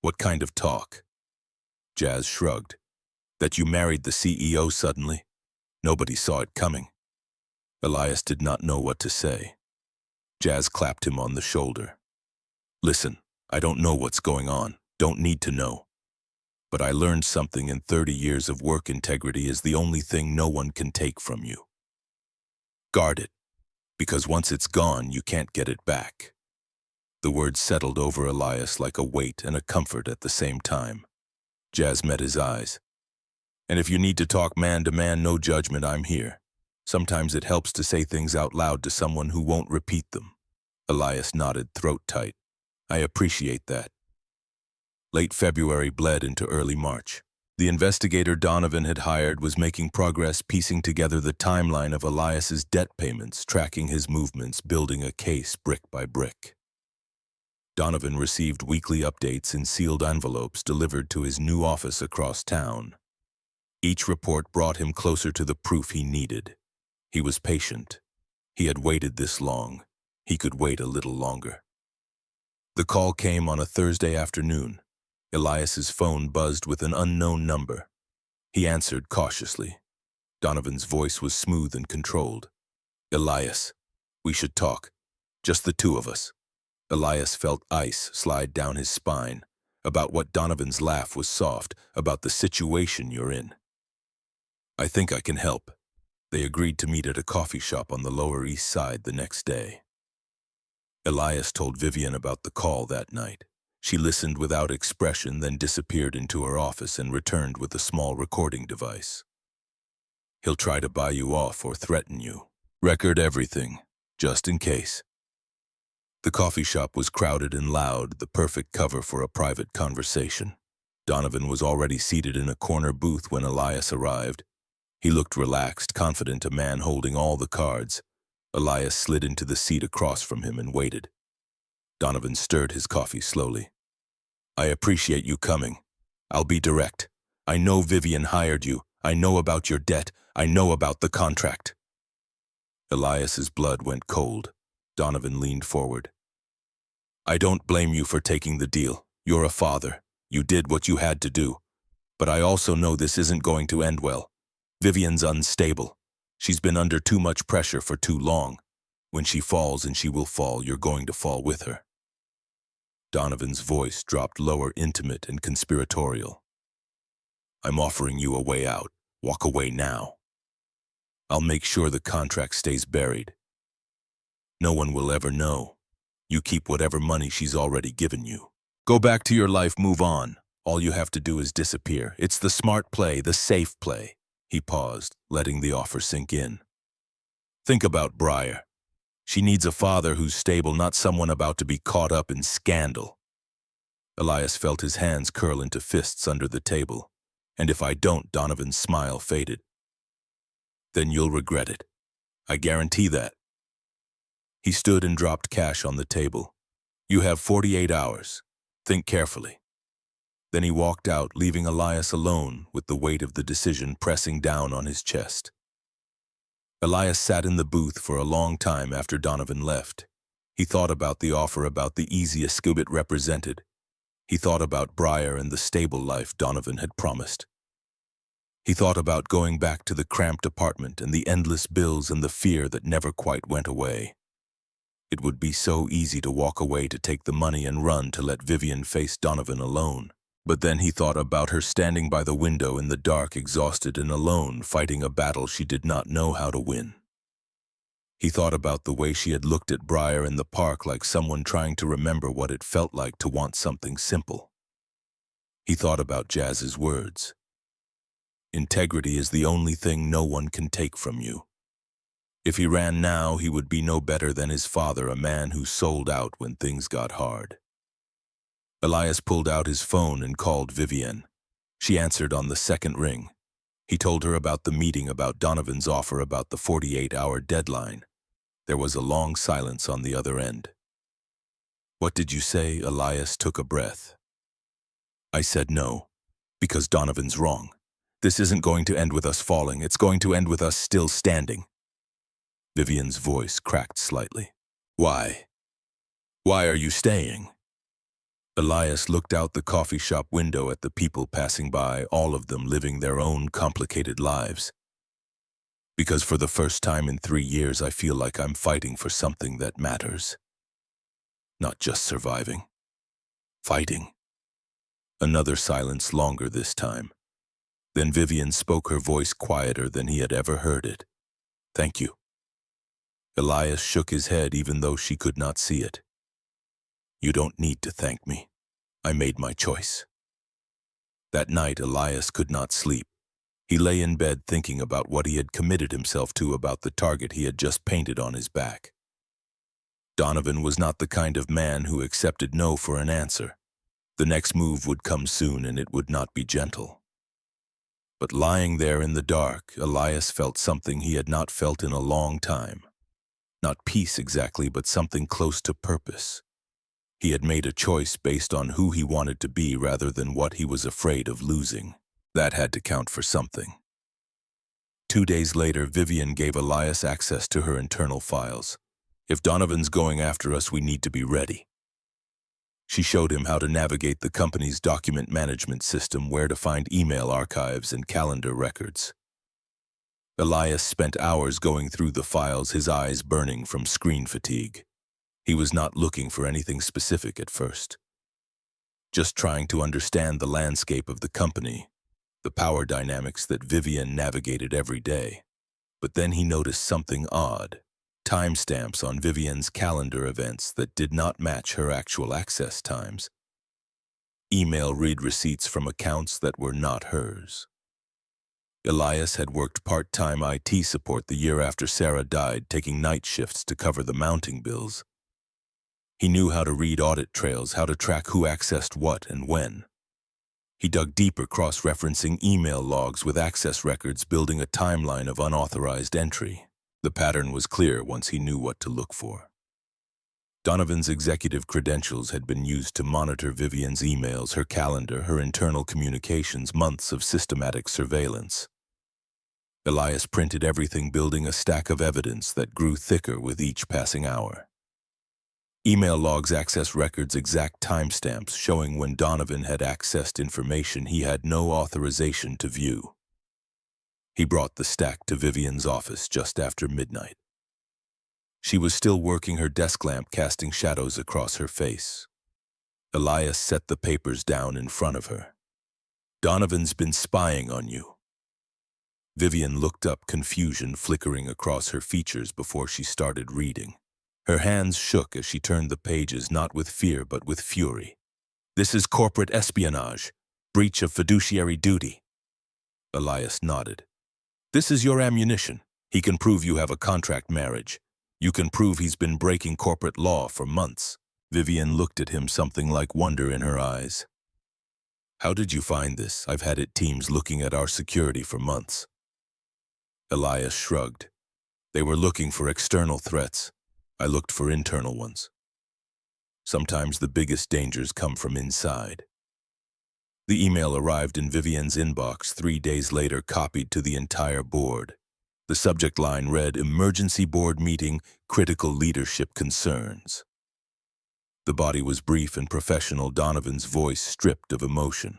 What kind of talk? Jazz shrugged. That you married the CEO suddenly? Nobody saw it coming. Elias did not know what to say. Jazz clapped him on the shoulder. Listen, I don't know what's going on, don't need to know. But I learned something in 30 years of work. Integrity is the only thing no one can take from you. Guard it, because once it's gone, you can't get it back. The words settled over Elias like a weight and a comfort at the same time. Jazz met his eyes. And if you need to talk man to man, no judgment, I'm here. Sometimes it helps to say things out loud to someone who won't repeat them. Elias nodded, throat tight. I appreciate that. Late February bled into early March. The investigator Donovan had hired was making progress piecing together the timeline of Elias's debt payments, tracking his movements, building a case brick by brick. Donovan received weekly updates in sealed envelopes delivered to his new office across town. Each report brought him closer to the proof he needed. He was patient. He had waited this long. He could wait a little longer. The call came on a Thursday afternoon. Elias's phone buzzed with an unknown number. He answered cautiously. Donovan's voice was smooth and controlled. Elias, we should talk. Just the two of us. Elias felt ice slide down his spine. About what Donovan's laugh was soft, about the situation you're in. I think I can help. They agreed to meet at a coffee shop on the Lower East Side the next day. Elias told Vivian about the call that night. She listened without expression, then disappeared into her office and returned with a small recording device. He'll try to buy you off or threaten you. Record everything, just in case. The coffee shop was crowded and loud, the perfect cover for a private conversation. Donovan was already seated in a corner booth when Elias arrived. He looked relaxed, confident, a man holding all the cards. Elias slid into the seat across from him and waited. Donovan stirred his coffee slowly. I appreciate you coming. I'll be direct. I know Vivian hired you. I know about your debt. I know about the contract. Elias's blood went cold. Donovan leaned forward. I don't blame you for taking the deal. You're a father. You did what you had to do. But I also know this isn't going to end well. Vivian's unstable. She's been under too much pressure for too long. When she falls, and she will fall, you're going to fall with her. Donovan's voice dropped lower, intimate and conspiratorial. I'm offering you a way out. Walk away now. I'll make sure the contract stays buried. No one will ever know. You keep whatever money she's already given you. Go back to your life, move on. All you have to do is disappear. It's the smart play, the safe play. He paused, letting the offer sink in. Think about Briar. She needs a father who's stable, not someone about to be caught up in scandal. Elias felt his hands curl into fists under the table. And if I don't, Donovan's smile faded. Then you'll regret it. I guarantee that. He stood and dropped cash on the table. You have 48 hours. Think carefully. Then he walked out, leaving Elias alone with the weight of the decision pressing down on his chest. Elias sat in the booth for a long time after Donovan left. He thought about the offer, about the easy escape it represented. He thought about Briar and the stable life Donovan had promised. He thought about going back to the cramped apartment and the endless bills and the fear that never quite went away. It would be so easy to walk away, to take the money and run, to let Vivian face Donovan alone. But then he thought about her standing by the window in the dark, exhausted and alone, fighting a battle she did not know how to win. He thought about the way she had looked at Briar in the park, like someone trying to remember what it felt like to want something simple. He thought about Jazz's words. Integrity is the only thing no one can take from you. If he ran now, he would be no better than his father, a man who sold out when things got hard. Elias pulled out his phone and called Vivienne. She answered on the second ring. He told her about the meeting, about Donovan's offer, about the 48-hour deadline. There was a long silence on the other end. "What did you say?" Elias took a breath. "I said no, because Donovan's wrong. This isn't going to end with us falling. It's going to end with us still standing." Vivian's voice cracked slightly. "Why? Why are you staying?" Elias looked out the coffee shop window at the people passing by, all of them living their own complicated lives. "Because for the first time in 3 years, I feel like I'm fighting for something that matters. Not just surviving. Fighting." Another silence, longer this time. Then Vivian spoke, her voice quieter than he had ever heard it. "Thank you." Elias shook his head even though she could not see it. "You don't need to thank me. I made my choice." That night, Elias could not sleep. He lay in bed thinking about what he had committed himself to, about the target he had just painted on his back. Donovan was not the kind of man who accepted no for an answer. The next move would come soon, and it would not be gentle. But lying there in the dark, Elias felt something he had not felt in a long time. Not peace exactly, but something close to purpose. He had made a choice based on who he wanted to be rather than what he was afraid of losing. That had to count for something. 2 days later, Vivian gave Elias access to her internal files. "If Donovan's going after us, we need to be ready." She showed him how to navigate the company's document management system, where to find email archives and calendar records. Elias spent hours going through the files, his eyes burning from screen fatigue. He was not looking for anything specific at first. Just trying to understand the landscape of the company, the power dynamics that Vivian navigated every day. But then he noticed something odd. Timestamps on Vivian's calendar events that did not match her actual access times. Email read receipts from accounts that were not hers. Elias had worked part-time IT support the year after Sarah died, taking night shifts to cover the mounting bills. He knew how to read audit trails, how to track who accessed what and when. He dug deeper, cross-referencing email logs with access records, building a timeline of unauthorized entry. The pattern was clear once he knew what to look for. Donovan's executive credentials had been used to monitor Vivian's emails, her calendar, her internal communications, months of systematic surveillance. Elias printed everything, building a stack of evidence that grew thicker with each passing hour. Email logs, access records, exact timestamps showing when Donovan had accessed information he had no authorization to view. He brought the stack to Vivian's office just after midnight. She was still working, her desk lamp casting shadows across her face. Elias set the papers down in front of her. "Donovan's been spying on you." Vivian looked up, confusion flickering across her features before she started reading. Her hands shook as she turned the pages, not with fear but with fury. "This is corporate espionage, breach of fiduciary duty." Elias nodded. "This is your ammunition. He can prove you have a contract marriage. You can prove he's been breaking corporate law for months." Vivian looked at him, something like wonder in her eyes. "How did you find this? I've had it teams looking at our security for months." Elias shrugged. "They were looking for external threats. I looked for internal ones. Sometimes the biggest dangers come from inside." The email arrived in Vivian's inbox 3 days later, copied to the entire board. The subject line read, "Emergency Board Meeting, Critical Leadership Concerns." The body was brief and professional, Donovan's voice stripped of emotion.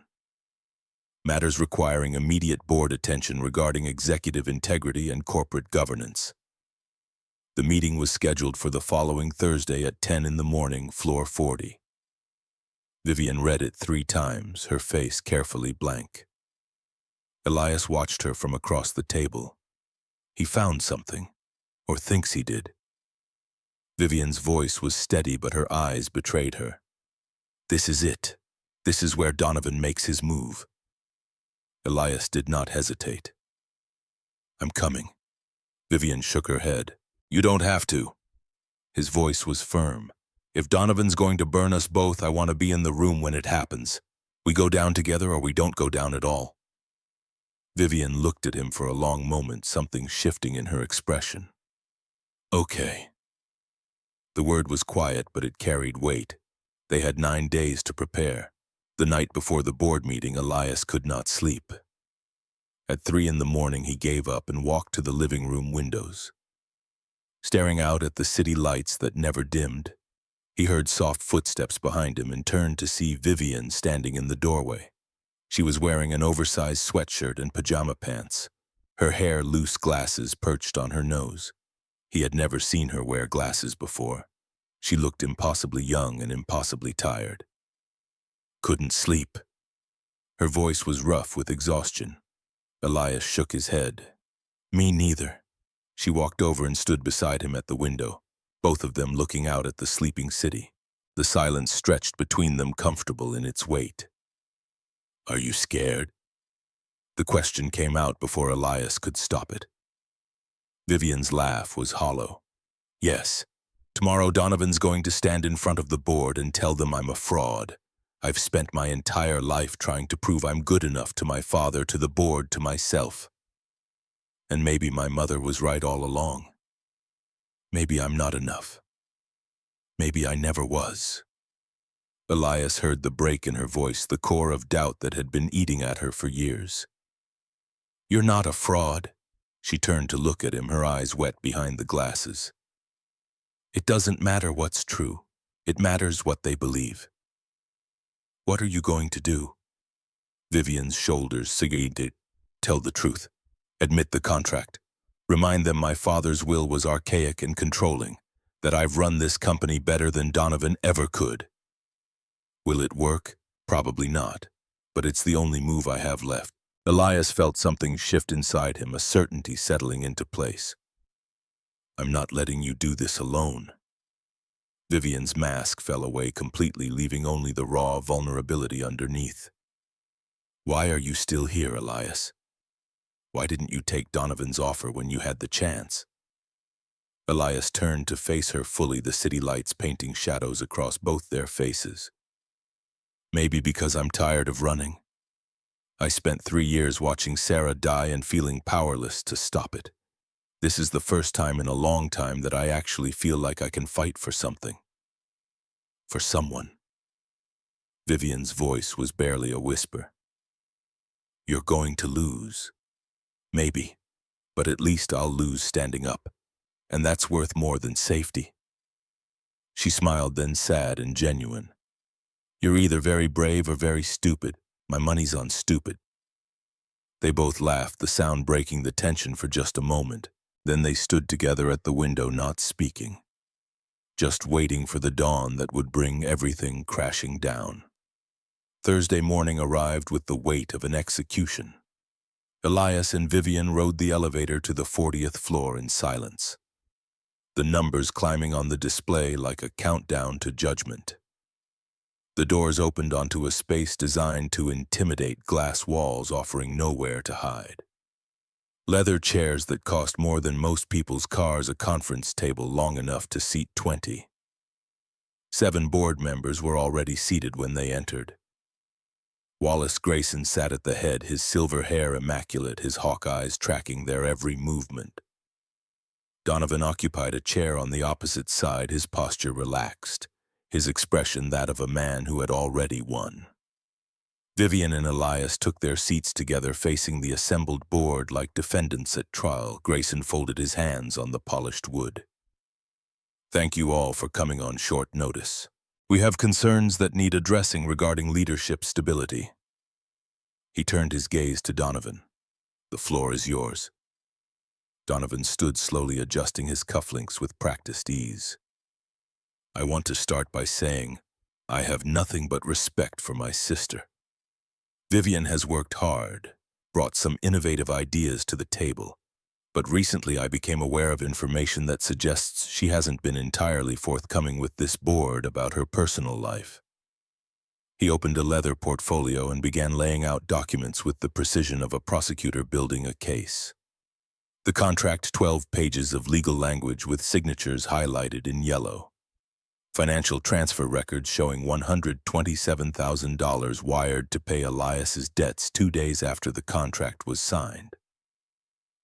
"Matters requiring immediate board attention regarding executive integrity and corporate governance." The meeting was scheduled for the following Thursday at 10 in the morning, floor 40. Vivian read it 3 times, her face carefully blank. Elias watched her from across the table. He found something, or thinks he did. Vivian's voice was steady, but her eyes betrayed her. "This is it." This is where Donovan makes his move. Elias did not hesitate. I'm coming. Vivian shook her head. You don't have to. His voice was firm. If Donovan's going to burn us both, I want to be in the room when it happens. We go down together or we don't go down at all. Vivian looked at him for a long moment, something shifting in her expression. Okay. The word was quiet, but it carried weight. They had 9 days to prepare. The night before the board meeting, Elias could not sleep. At 3 in the morning, he gave up and walked to the living room windows. Staring out at the city lights that never dimmed, he heard soft footsteps behind him and turned to see Vivian standing in the doorway. She was wearing an oversized sweatshirt and pajama pants, her hair loose, glasses perched on her nose. He had never seen her wear glasses before. She looked impossibly young and impossibly tired. Couldn't sleep. Her voice was rough with exhaustion. Elias shook his head. Me neither. She walked over and stood beside him at the window, both of them looking out at the sleeping city. The silence stretched between them, comfortable in its weight. Are you scared? The question came out before Elias could stop it. Vivian's laugh was hollow. Yes. Tomorrow Donovan's going to stand in front of the board and tell them I'm a fraud. I've spent my entire life trying to prove I'm good enough to my father, to the board, to myself. And maybe my mother was right all along. Maybe I'm not enough. Maybe I never was. Elias heard the break in her voice, the core of doubt that had been eating at her for years. You're not a fraud. She turned to look at him, her eyes wet behind the glasses. It doesn't matter what's true. It matters what they believe. What are you going to do? Vivian's shoulders sagged. Tell the truth. Admit the contract. Remind them my father's will was archaic and controlling, that I've run this company better than Donovan ever could. Will it work? Probably not, but it's the only move I have left. Elias felt something shift inside him, a certainty settling into place. I'm not letting you do this alone. Vivian's mask fell away completely, leaving only the raw vulnerability underneath. Why are you still here, Elias? Why didn't you take Donovan's offer when you had the chance? Elias turned to face her fully, the city lights painting shadows across both their faces. Maybe because I'm tired of running. I spent 3 years watching Sarah die and feeling powerless to stop it. This is the first time in a long time that I actually feel like I can fight for something. For someone. Vivian's voice was barely a whisper. You're going to lose. Maybe, but at least I'll lose standing up, and that's worth more than safety. She smiled, then sad and genuine. You're either very brave or very stupid. My money's on stupid. They both laughed, the sound breaking the tension for just a moment. Then they stood together at the window, not speaking, just waiting for the dawn that would bring everything crashing down. Thursday morning arrived with the weight of an execution. Elias and Vivian rode the elevator to the 40th floor in silence, the numbers climbing on the display like a countdown to judgment. The doors opened onto a space designed to intimidate, glass walls offering nowhere to hide. Leather chairs that cost more than most people's cars, a conference table long enough to seat 20. 7 board members were already seated when they entered. Wallace Grayson sat at the head, his silver hair immaculate, his hawk eyes tracking their every movement. Donovan occupied a chair on the opposite side, his posture relaxed, his expression that of a man who had already won. Vivian and Elias took their seats together, facing the assembled board like defendants at trial. Grayson folded his hands on the polished wood. Thank you all for coming on short notice. We have concerns that need addressing regarding leadership stability. He turned his gaze to Donovan. The floor is yours. Donovan stood, slowly adjusting his cufflinks with practiced ease. I want to start by saying, I have nothing but respect for my sister. Vivian has worked hard, brought some innovative ideas to the table, but recently I became aware of information that suggests she hasn't been entirely forthcoming with this board about her personal life. He opened a leather portfolio and began laying out documents with the precision of a prosecutor building a case. The contract, 12 pages of legal language with signatures highlighted in yellow. Financial transfer records showing $127,000 wired to pay Elias's debts 2 days after the contract was signed.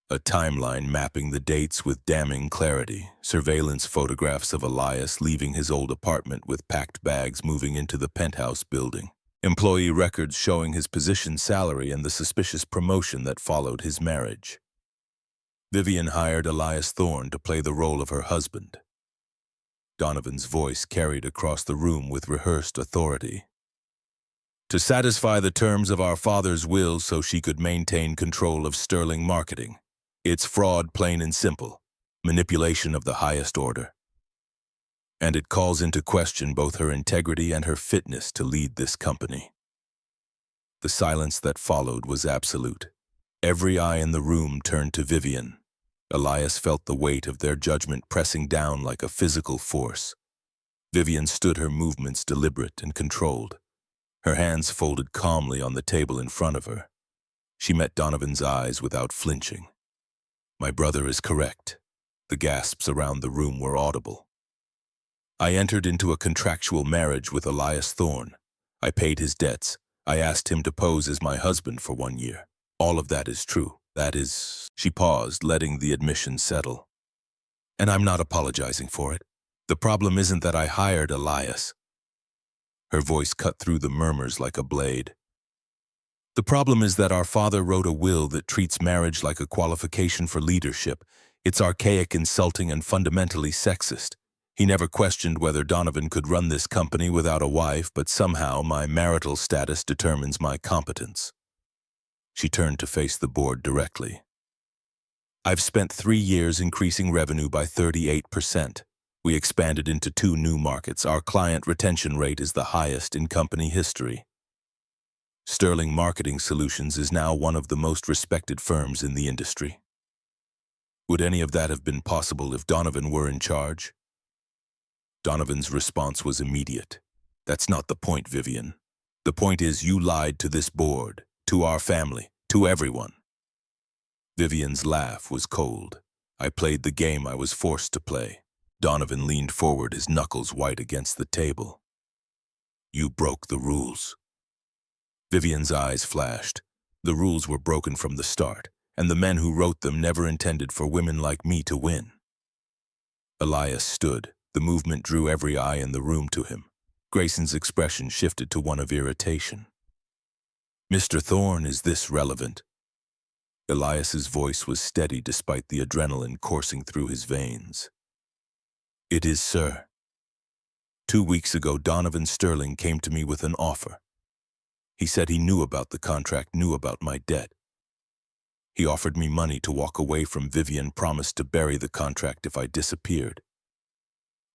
A timeline mapping the dates with damning clarity, surveillance photographs of Elias leaving his old apartment with packed bags moving into the penthouse building, employee records showing his position, salary, and the suspicious promotion that followed his marriage. Vivian hired Elias Thorne to play the role of her husband. Donovan's voice carried across the room with rehearsed authority. To satisfy the terms of our father's will so she could maintain control of Sterling Marketing. It's fraud, plain and simple, manipulation of the highest order. And it calls into question both her integrity and her fitness to lead this company. The silence that followed was absolute. Every eye in the room turned to Vivian. Elias felt the weight of their judgment pressing down like a physical force. Vivian stood, her movements deliberate and controlled, her hands folded calmly on the table in front of her. She met Donovan's eyes without flinching. My brother is correct. The gasps around the room were audible. I entered into a contractual marriage with Elias Thorne. I paid his debts. I asked him to pose as my husband for 1 year. All of that is true. That is... She paused, letting the admission settle. And I'm not apologizing for it. The problem isn't that I hired Elias. Her voice cut through the murmurs like a blade. The problem is that our father wrote a will that treats marriage like a qualification for leadership. It's archaic, insulting, and fundamentally sexist. He never questioned whether Donovan could run this company without a wife, but somehow my marital status determines my competence. She turned to face the board directly. I've spent 3 years increasing revenue by 38%. We expanded into 2 new markets. Our client retention rate is the highest in company history. Sterling Marketing Solutions is now one of the most respected firms in the industry. Would any of that have been possible if Donovan were in charge? Donovan's response was immediate. That's not the point, Vivian. The point is you lied to this board, to our family, to everyone. Vivian's laugh was cold. I played the game I was forced to play. Donovan leaned forward, his knuckles white against the table. You broke the rules. Vivian's eyes flashed. The rules were broken from the start, and the men who wrote them never intended for women like me to win. Elias stood. The movement drew every eye in the room to him. Grayson's expression shifted to one of irritation. Mr. Thorne, is this relevant? Elias's voice was steady despite the adrenaline coursing through his veins. It is, sir. 2 weeks ago, Donovan Sterling came to me with an offer. He said he knew about the contract, knew about my debt. He offered me money to walk away from Vivian, promised to bury the contract if I disappeared.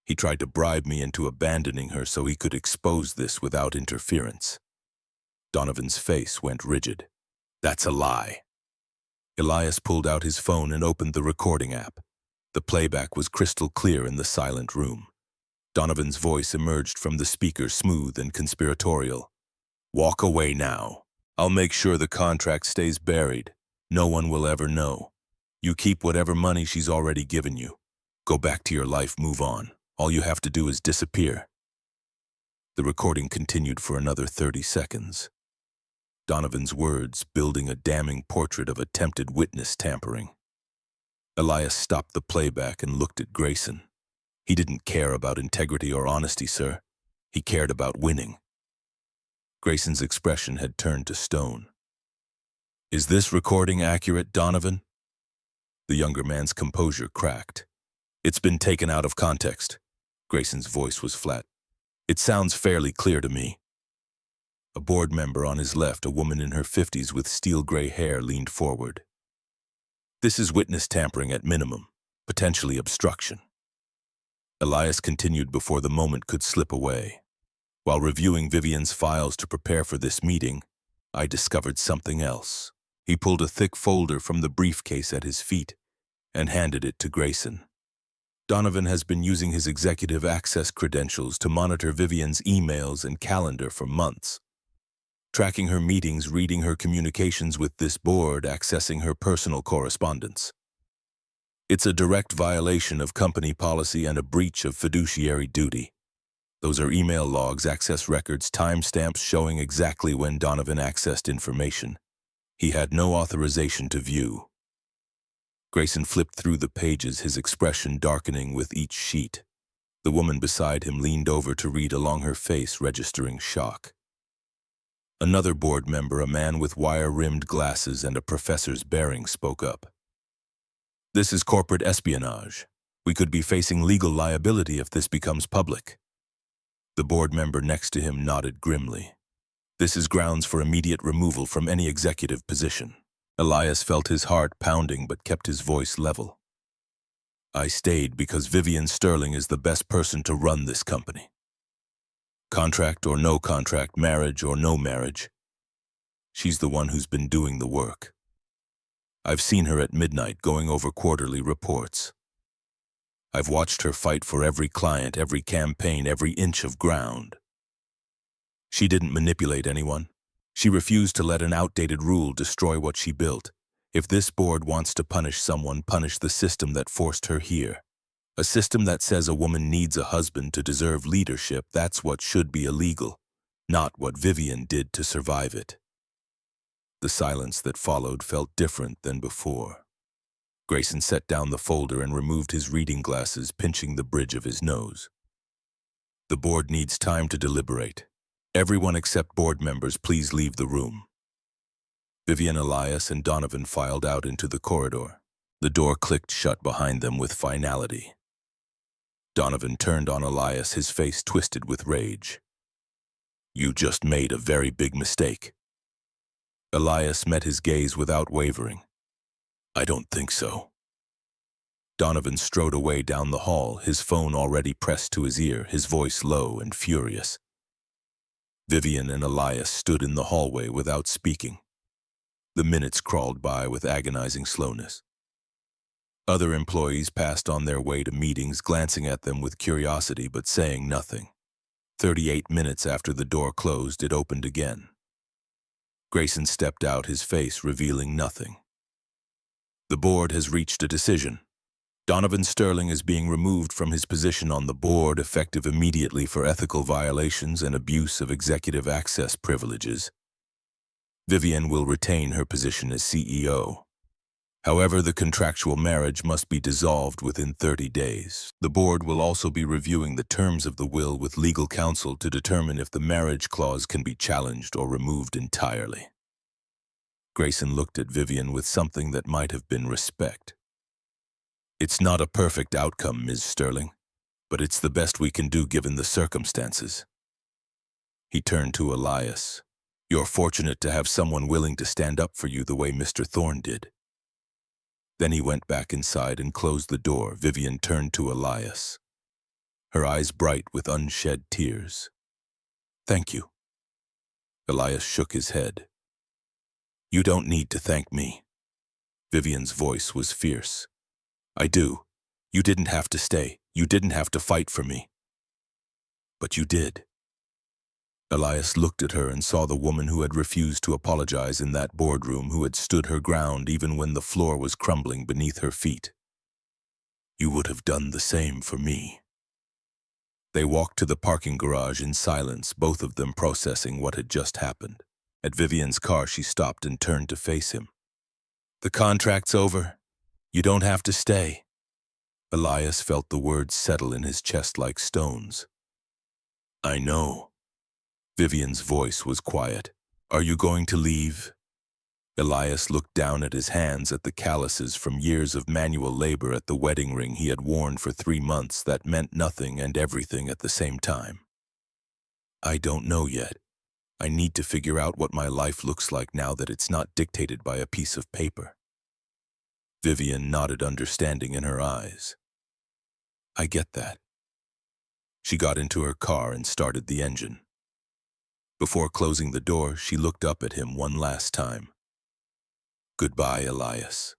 He tried to bribe me into abandoning her so he could expose this without interference. Donovan's face went rigid. That's a lie. Elias pulled out his phone and opened the recording app. The playback was crystal clear in the silent room. Donovan's voice emerged from the speaker, smooth and conspiratorial. Walk away now. I'll make sure the contract stays buried. No one will ever know. You keep whatever money she's already given you. Go back to your life, move on. All you have to do is disappear. The recording continued for another 30 seconds. Donovan's words building a damning portrait of attempted witness tampering. Elias stopped the playback and looked at Grayson. He didn't care about integrity or honesty, sir. He cared about winning. Grayson's expression had turned to stone. Is this recording accurate, Donovan? The younger man's composure cracked. It's been taken out of context. Grayson's voice was flat. It sounds fairly clear to me. A board member on his left, a woman in her 50s with steel-gray hair, leaned forward. This is witness tampering at minimum, potentially obstruction. Elias continued before the moment could slip away. While reviewing Vivian's files to prepare for this meeting, I discovered something else. He pulled a thick folder from the briefcase at his feet and handed it to Grayson. Donovan has been using his executive access credentials to monitor Vivian's emails and calendar for months, tracking her meetings, reading her communications with this board, accessing her personal correspondence. It's a direct violation of company policy and a breach of fiduciary duty. Those are email logs, access records, timestamps showing exactly when Donovan accessed information he had no authorization to view. Grayson flipped through the pages, his expression darkening with each sheet. The woman beside him leaned over to read along, her face registering shock. Another board member, a man with wire-rimmed glasses and a professor's bearing, spoke up. "This is corporate espionage. We could be facing legal liability if this becomes public." The board member next to him nodded grimly. "This is grounds for immediate removal from any executive position." Elias felt his heart pounding but kept his voice level. "I stayed because Vivian Sterling is the best person to run this company. Contract or no contract, marriage or no marriage, she's the one who's been doing the work. I've seen her at midnight going over quarterly reports. I've watched her fight for every client, every campaign, every inch of ground. She didn't manipulate anyone. She refused to let an outdated rule destroy what she built. If this board wants to punish someone, punish the system that forced her here. A system that says a woman needs a husband to deserve leadership, that's what should be illegal, not what Vivian did to survive it." The silence that followed felt different than before. Grayson set down the folder and removed his reading glasses, pinching the bridge of his nose. "The board needs time to deliberate. Everyone except board members, please leave the room." Vivian, Elias, and Donovan filed out into the corridor. The door clicked shut behind them with finality. Donovan turned on Elias, his face twisted with rage. "You just made a very big mistake." Elias met his gaze without wavering. "I don't think so." Donovan strode away down the hall, his phone already pressed to his ear, his voice low and furious. Vivian and Elias stood in the hallway without speaking. The minutes crawled by with agonizing slowness. Other employees passed on their way to meetings, glancing at them with curiosity but saying nothing. 38 minutes after the door closed, it opened again. Grayson stepped out, his face revealing nothing. "The board has reached a decision. Donovan Sterling is being removed from his position on the board, effective immediately for ethical violations and abuse of executive access privileges. Vivian will retain her position as CEO. However, the contractual marriage must be dissolved within 30 days. The board will also be reviewing the terms of the will with legal counsel to determine if the marriage clause can be challenged or removed entirely." Grayson looked at Vivian with something that might have been respect. "It's not a perfect outcome, Ms. Sterling, but it's the best we can do given the circumstances." He turned to Elias. "You're fortunate to have someone willing to stand up for you the way Mr. Thorne did." Then he went back inside and closed the door. Vivian turned to Elias, her eyes bright with unshed tears. "Thank you." Elias shook his head. "You don't need to thank me." Vivian's voice was fierce. "I do. You didn't have to stay. You didn't have to fight for me. But you did." Elias looked at her and saw the woman who had refused to apologize in that boardroom, who had stood her ground even when the floor was crumbling beneath her feet. "You would have done the same for me." They walked to the parking garage in silence, both of them processing what had just happened. At Vivian's car, she stopped and turned to face him. "The contract's over. You don't have to stay." Elias felt the words settle in his chest like stones. "I know." Vivian's voice was quiet. "Are you going to leave?" Elias looked down at his hands, at the calluses from years of manual labor, at the wedding ring he had worn for 3 months that meant nothing and everything at the same time. "I don't know yet. I need to figure out what my life looks like now that it's not dictated by a piece of paper." Vivian nodded, understanding in her eyes. "I get that." She got into her car and started the engine. Before closing the door, she looked up at him one last time. "Goodbye, Elias."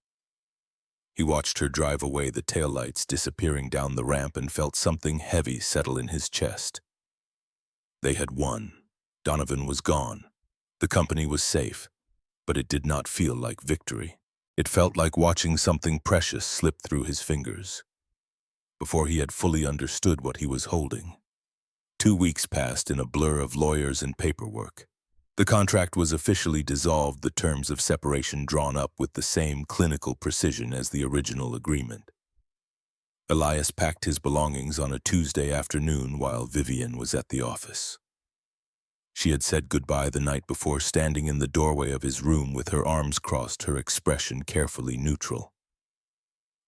He watched her drive away, the taillights disappearing down the ramp, and felt something heavy settle in his chest. They had won. Donovan was gone. The company was safe, but it did not feel like victory. It felt like watching something precious slip through his fingers before he had fully understood what he was holding. 2 weeks passed in a blur of lawyers and paperwork. The contract was officially dissolved, the terms of separation drawn up with the same clinical precision as the original agreement. Elias packed his belongings on a Tuesday afternoon while Vivian was at the office. She had said goodbye the night before, standing in the doorway of his room with her arms crossed, her expression carefully neutral.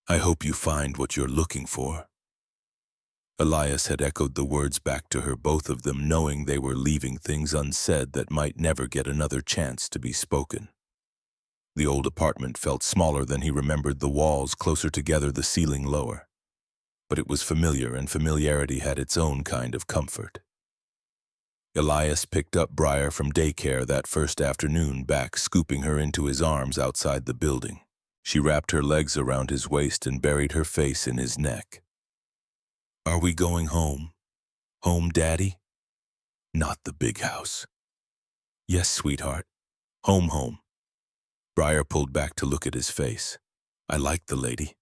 "I hope you find what you're looking for." Elias had echoed the words back to her, both of them knowing they were leaving things unsaid that might never get another chance to be spoken. The old apartment felt smaller than he remembered, the walls closer together, the ceiling lower. But it was familiar, and familiarity had its own kind of comfort. Elias picked up Briar from daycare that first afternoon back, scooping her into his arms outside the building. She wrapped her legs around his waist and buried her face in his neck. "Are we going home? Home, Daddy?" "Not the big house." "Yes, sweetheart. Home, home." Briar pulled back to look at his face. "I like the lady.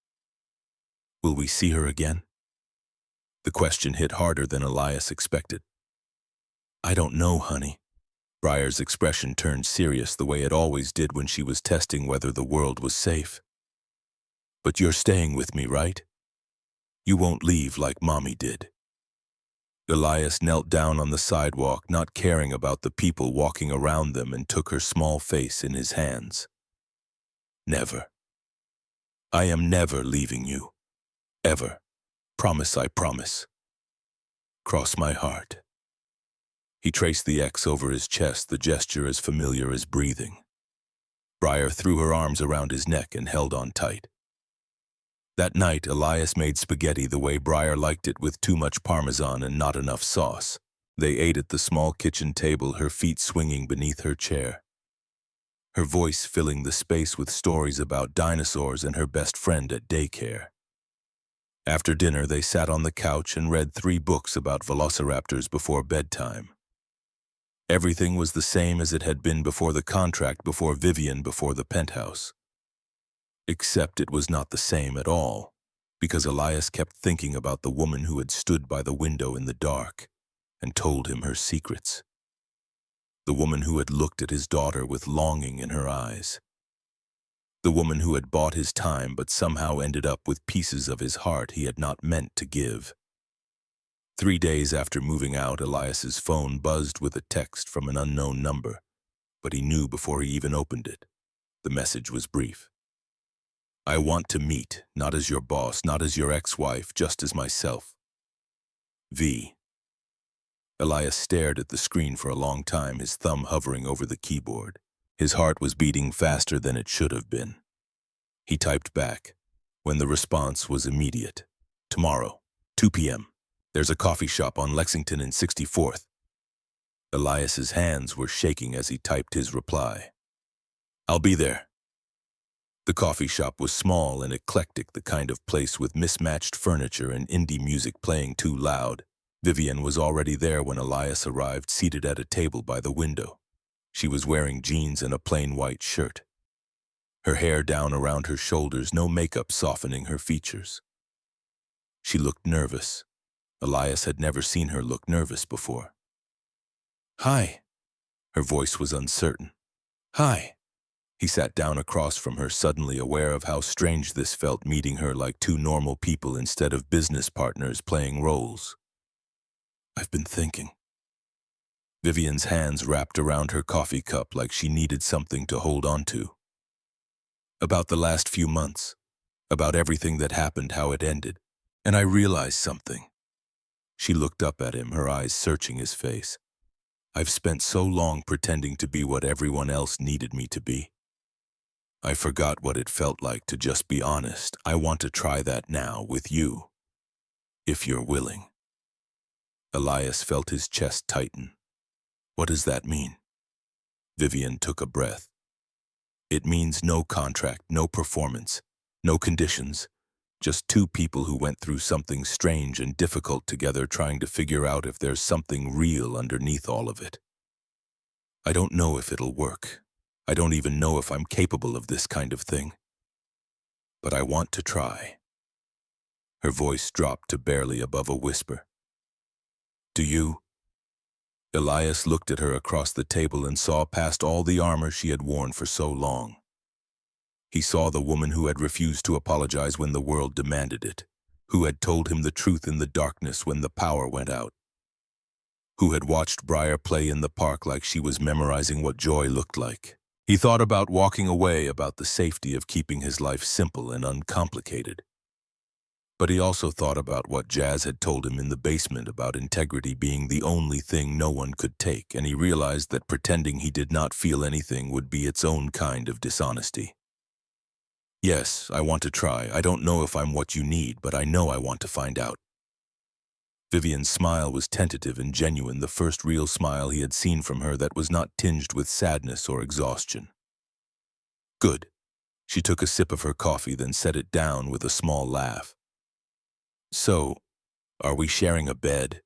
Will we see her again?" The question hit harder than Elias expected. "I don't know, honey." Briar's expression turned serious, the way it always did when she was testing whether the world was safe. "But you're staying with me, right? You won't leave like Mommy did." Elias knelt down on the sidewalk, not caring about the people walking around them, and took her small face in his hands. "Never. I am never leaving you. Ever. Promise, I promise. Cross my heart." He traced the X over his chest, the gesture as familiar as breathing. Briar threw her arms around his neck and held on tight. That night, Elias made spaghetti the way Briar liked it, with too much Parmesan and not enough sauce. They ate at the small kitchen table, her feet swinging beneath her chair, her voice filling the space with stories about dinosaurs and her best friend at daycare. After dinner, they sat on the couch and read 3 books about velociraptors before bedtime. Everything was the same as it had been before the contract, before Vivian, before the penthouse. Except it was not the same at all, because Elias kept thinking about the woman who had stood by the window in the dark and told him her secrets. The woman who had looked at his daughter with longing in her eyes. The woman who had bought his time but somehow ended up with pieces of his heart he had not meant to give. 3 days after moving out, Elias's phone buzzed with a text from an unknown number, but he knew before he even opened it. The message was brief. "I want to meet, not as your boss, not as your ex-wife, just as myself. V." Elias stared at the screen for a long time, his thumb hovering over the keyboard. His heart was beating faster than it should have been. He typed back, when the response was immediate. "Tomorrow, 2 p.m. There's a coffee shop on Lexington and 64th. Elias's hands were shaking as he typed his reply. "I'll be there." The coffee shop was small and eclectic, the kind of place with mismatched furniture and indie music playing too loud. Vivian was already there when Elias arrived, seated at a table by the window. She was wearing jeans and a plain white shirt. Her hair down around her shoulders, no makeup softening her features. She looked nervous. Elias had never seen her look nervous before. "Hi." Her voice was uncertain. "Hi." He sat down across from her, suddenly aware of how strange this felt, meeting her like 2 normal people instead of business partners playing roles. "I've been thinking." Vivian's hands wrapped around her coffee cup like she needed something to hold on to. "About the last few months, about everything that happened, how it ended. And I realized something." She looked up at him, her eyes searching his face. "I've spent so long pretending to be what everyone else needed me to be. I forgot what it felt like to just be honest. I want to try that now with you, if you're willing." Elias felt his chest tighten. "What does that mean?" Vivian took a breath. "It means no contract, no performance. No conditions, just two people who went through something strange and difficult together trying to figure out if there's something real underneath all of it. I don't know if it'll work. I don't even know if I'm capable of this kind of thing. But I want to try. Her voice dropped to barely above a whisper. Do you? Elias looked at her across the table and saw past all the armor she had worn for so long. He saw the woman who had refused to apologize when the world demanded it, who had told him the truth in the darkness when the power went out, who had watched Briar play in the park like she was memorizing what joy looked like. He thought about walking away, about the safety of keeping his life simple and uncomplicated. But he also thought about what Jazz had told him in the basement about integrity being the only thing no one could take, and he realized that pretending he did not feel anything would be its own kind of dishonesty. Yes, I want to try. I don't know if I'm what you need, but I know I want to find out. Vivian's smile was tentative and genuine, the first real smile he had seen from her that was not tinged with sadness or exhaustion. Good. She took a sip of her coffee, then set it down with a small laugh. So, are we sharing a bed?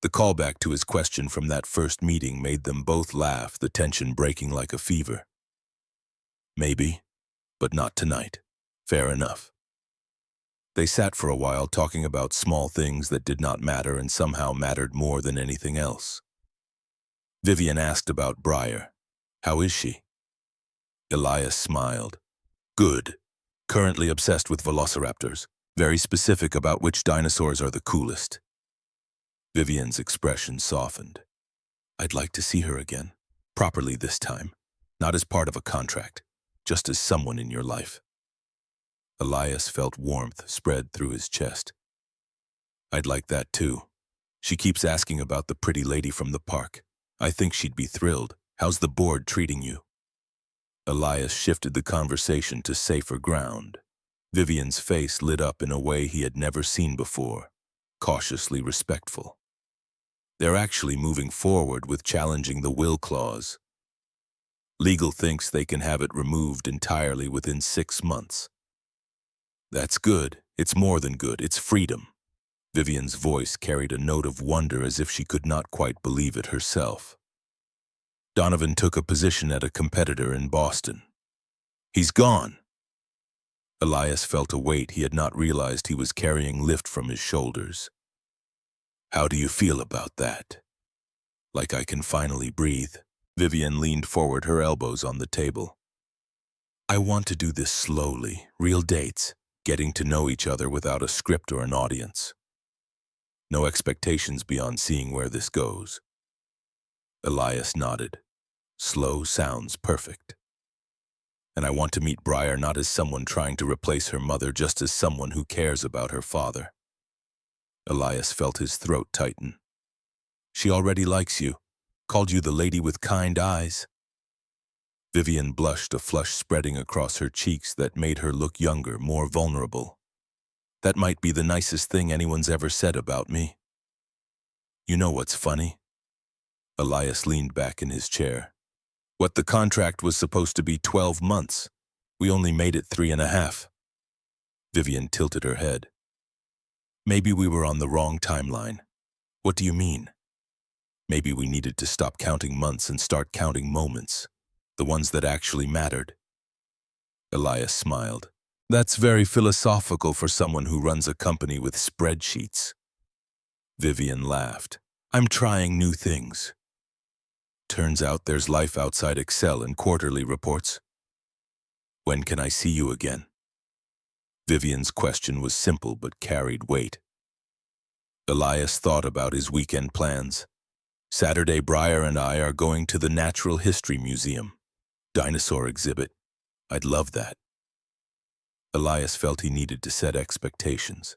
The callback to his question from that first meeting made them both laugh, the tension breaking like a fever. Maybe, but not tonight. Fair enough. They sat for a while talking about small things that did not matter and somehow mattered more than anything else. Vivian asked about Briar. How is she? Elias smiled. Good. Currently obsessed with velociraptors. Very specific about which dinosaurs are the coolest. Vivian's expression softened. I'd like to see her again. Properly this time. Not as part of a contract. Just as someone in your life. Elias felt warmth spread through his chest. I'd like that too. She keeps asking about the pretty lady from the park. I think she'd be thrilled. How's the board treating you? Elias shifted the conversation to safer ground. Vivian's face lit up in a way he had never seen before, cautiously respectful. They're actually moving forward with challenging the will clause. Legal thinks they can have it removed entirely within 6 months. That's good. It's more than good. It's freedom. Vivian's voice carried a note of wonder as if she could not quite believe it herself. Donovan took a position at a competitor in Boston. He's gone. Elias felt a weight he had not realized he was carrying lift from his shoulders. How do you feel about that? Like I can finally breathe. Vivian leaned forward, her elbows on the table. I want to do this slowly, real dates, getting to know each other without a script or an audience. No expectations beyond seeing where this goes. Elias nodded. Slow sounds perfect. And I want to meet Briar not as someone trying to replace her mother, just as someone who cares about her father. Elias felt his throat tighten. She already likes you. Called you the lady with kind eyes. Vivian blushed, a flush spreading across her cheeks that made her look younger, more vulnerable. That might be the nicest thing anyone's ever said about me. You know what's funny? Elias leaned back in his chair. What the contract was supposed to be 12 months. We only made it 3.5. Vivian tilted her head. Maybe we were on the wrong timeline. What do you mean? Maybe we needed to stop counting months and start counting moments, the ones that actually mattered. Elias smiled. That's very philosophical for someone who runs a company with spreadsheets. Vivian laughed. I'm trying new things. Turns out there's life outside Excel and quarterly reports. When can I see you again? Vivian's question was simple but carried weight. Elias thought about his weekend plans. Saturday, Briar and I are going to the Natural History Museum. Dinosaur exhibit. I'd love that. Elias felt he needed to set expectations.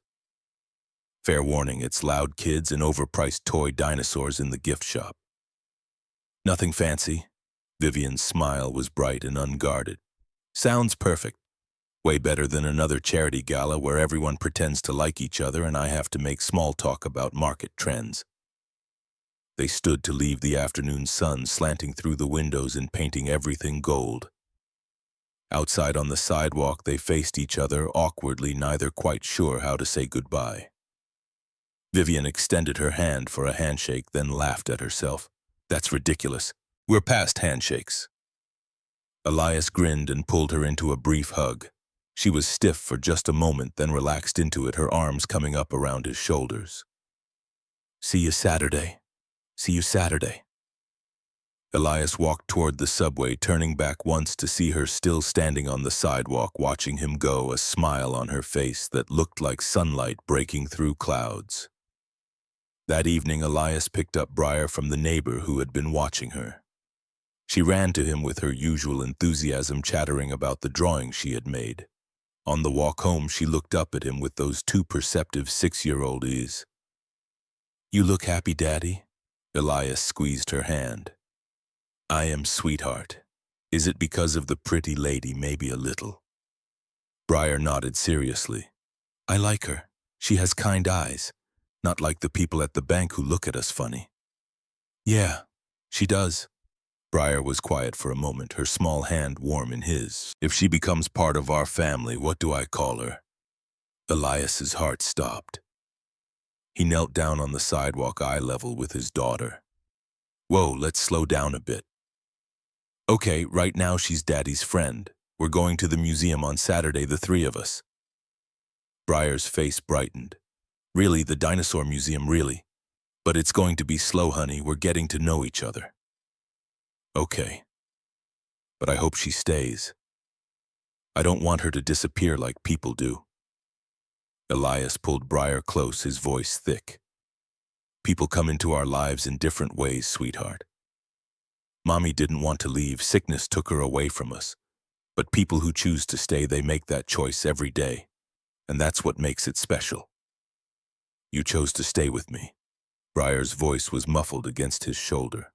Fair warning, it's loud kids and overpriced toy dinosaurs in the gift shop. Nothing fancy. Vivian's smile was bright and unguarded. Sounds perfect. Way better than another charity gala where everyone pretends to like each other and I have to make small talk about market trends. They stood to leave, the afternoon sun slanting through the windows and painting everything gold. Outside on the sidewalk, they faced each other awkwardly, neither quite sure how to say goodbye. Vivian extended her hand for a handshake, then laughed at herself. That's ridiculous. We're past handshakes. Elias grinned and pulled her into a brief hug. She was stiff for just a moment, then relaxed into it, her arms coming up around his shoulders. See you Saturday. See you Saturday. Elias walked toward the subway, turning back once to see her still standing on the sidewalk, watching him go, a smile on her face that looked like sunlight breaking through clouds. That evening, Elias picked up Briar from the neighbor who had been watching her. She ran to him with her usual enthusiasm, chattering about the drawing she had made. On the walk home, she looked up at him with those too perceptive 6-year-old eyes. You look happy, Daddy? Elias squeezed her hand. I am, sweetheart. Is it because of the pretty lady? Maybe a little. Briar nodded seriously. I like her. She has kind eyes. Not like the people at the bank who look at us funny. Yeah, she does. Briar was quiet for a moment, her small hand warm in his. If she becomes part of our family, what do I call her? Elias's heart stopped. He knelt down on the sidewalk, eye level with his daughter. Whoa, let's slow down a bit. Okay, right now she's Daddy's friend. We're going to the museum on Saturday, the three of us. Briar's face brightened. Really, the dinosaur museum, really? But it's going to be slow, honey. We're getting to know each other. Okay. But I hope she stays. I don't want her to disappear like people do. Elias pulled Briar close, his voice thick. People come into our lives in different ways, sweetheart. Mommy didn't want to leave. Sickness took her away from us. But people who choose to stay, they make that choice every day. And that's what makes it special. You chose to stay with me. Briar's voice was muffled against his shoulder.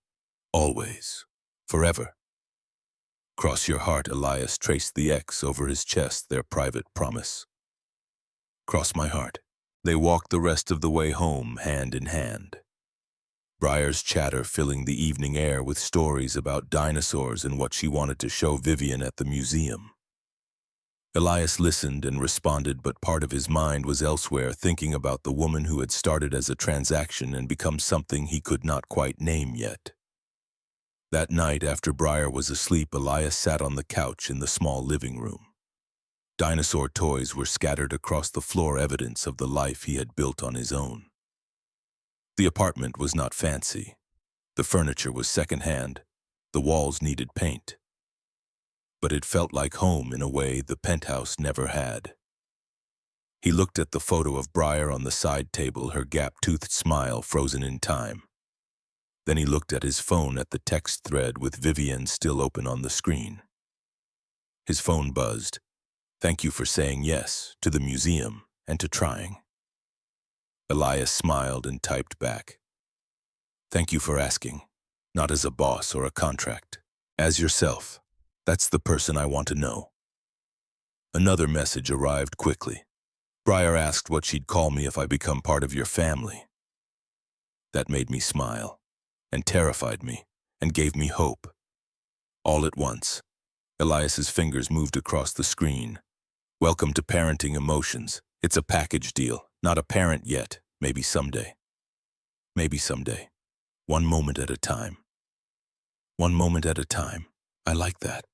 Always. Forever. Cross your heart, Elias traced the X over his chest, their private promise. Cross my heart. They walked the rest of the way home, hand in hand. Briar's chatter filling the evening air with stories about dinosaurs and what she wanted to show Vivian at the museum. Elias listened and responded, but part of his mind was elsewhere, thinking about the woman who had started as a transaction and become something he could not quite name yet. That night, after Briar was asleep, Elias sat on the couch in the small living room. Dinosaur toys were scattered across the floor, evidence of the life he had built on his own. The apartment was not fancy. The furniture was secondhand. The walls needed paint. But it felt like home in a way the penthouse never had. He looked at the photo of Briar on the side table, her gap-toothed smile frozen in time. Then he looked at his phone, at the text thread with Vivian still open on the screen. His phone buzzed. Thank you for saying yes to the museum and to trying. Elias smiled and typed back. Thank you for asking, not as a boss or a contract. As yourself. That's the person I want to know. Another message arrived quickly. Briar asked what she'd call me if I become part of your family. That made me smile, and terrified me, and gave me hope. All at once, Elias's fingers moved across the screen. Welcome to Parenting Emotions. It's a package deal. Not a parent yet. Maybe someday. Maybe someday. One moment at a time. One moment at a time. I like that.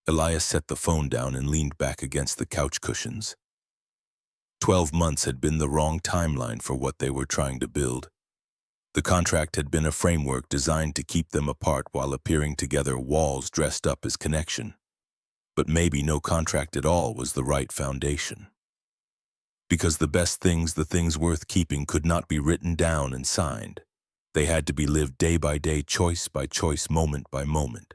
Elias set the phone down and leaned back against the couch cushions. 12 months had been the wrong timeline for what they were trying to build. The contract had been a framework designed to keep them apart while appearing together, walls dressed up as connection. But maybe no contract at all was the right foundation. Because the best things, the things worth keeping, could not be written down and signed. They had to be lived day by day, choice by choice, moment by moment.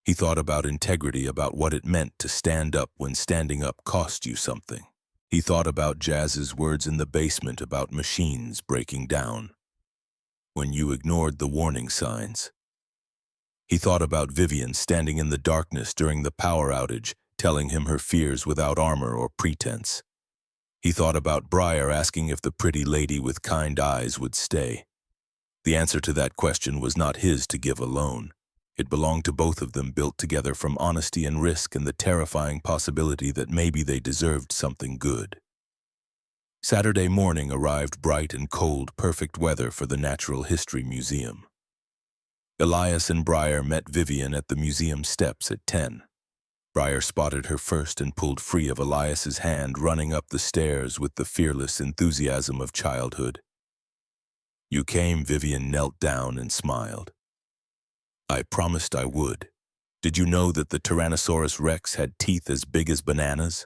He thought about integrity, about what it meant to stand up when standing up cost you something. He thought about Jazz's words in the basement about machines breaking down when you ignored the warning signs. He thought about Vivian standing in the darkness during the power outage, telling him her fears without armor or pretense. He thought about Briar asking if the pretty lady with kind eyes would stay. The answer to that question was not his to give alone. It belonged to both of them, built together from honesty and risk and the terrifying possibility that maybe they deserved something good. Saturday morning arrived bright and cold, perfect weather for the Natural History Museum. Elias and Briar met Vivian at the museum steps at 10. Briar spotted her first and pulled free of Elias's hand, running up the stairs with the fearless enthusiasm of childhood. "You came," Vivian knelt down and smiled. "I promised I would. Did you know that the Tyrannosaurus Rex had teeth as big as bananas?"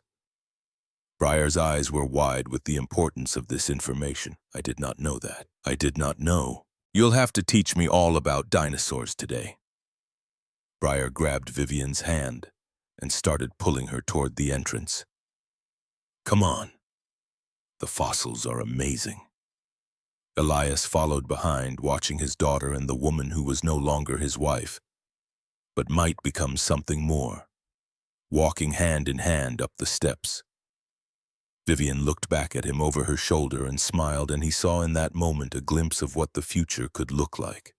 Briar's eyes were wide with the importance of this information. "I did not know that. I did not know. You'll have to teach me all about dinosaurs today." Briar grabbed Vivian's hand and started pulling her toward the entrance. "Come on. The fossils are amazing." Elias followed behind, watching his daughter and the woman who was no longer his wife, but might become something more, walking hand in hand up the steps. Vivian looked back at him over her shoulder and smiled, and he saw in that moment a glimpse of what the future could look like.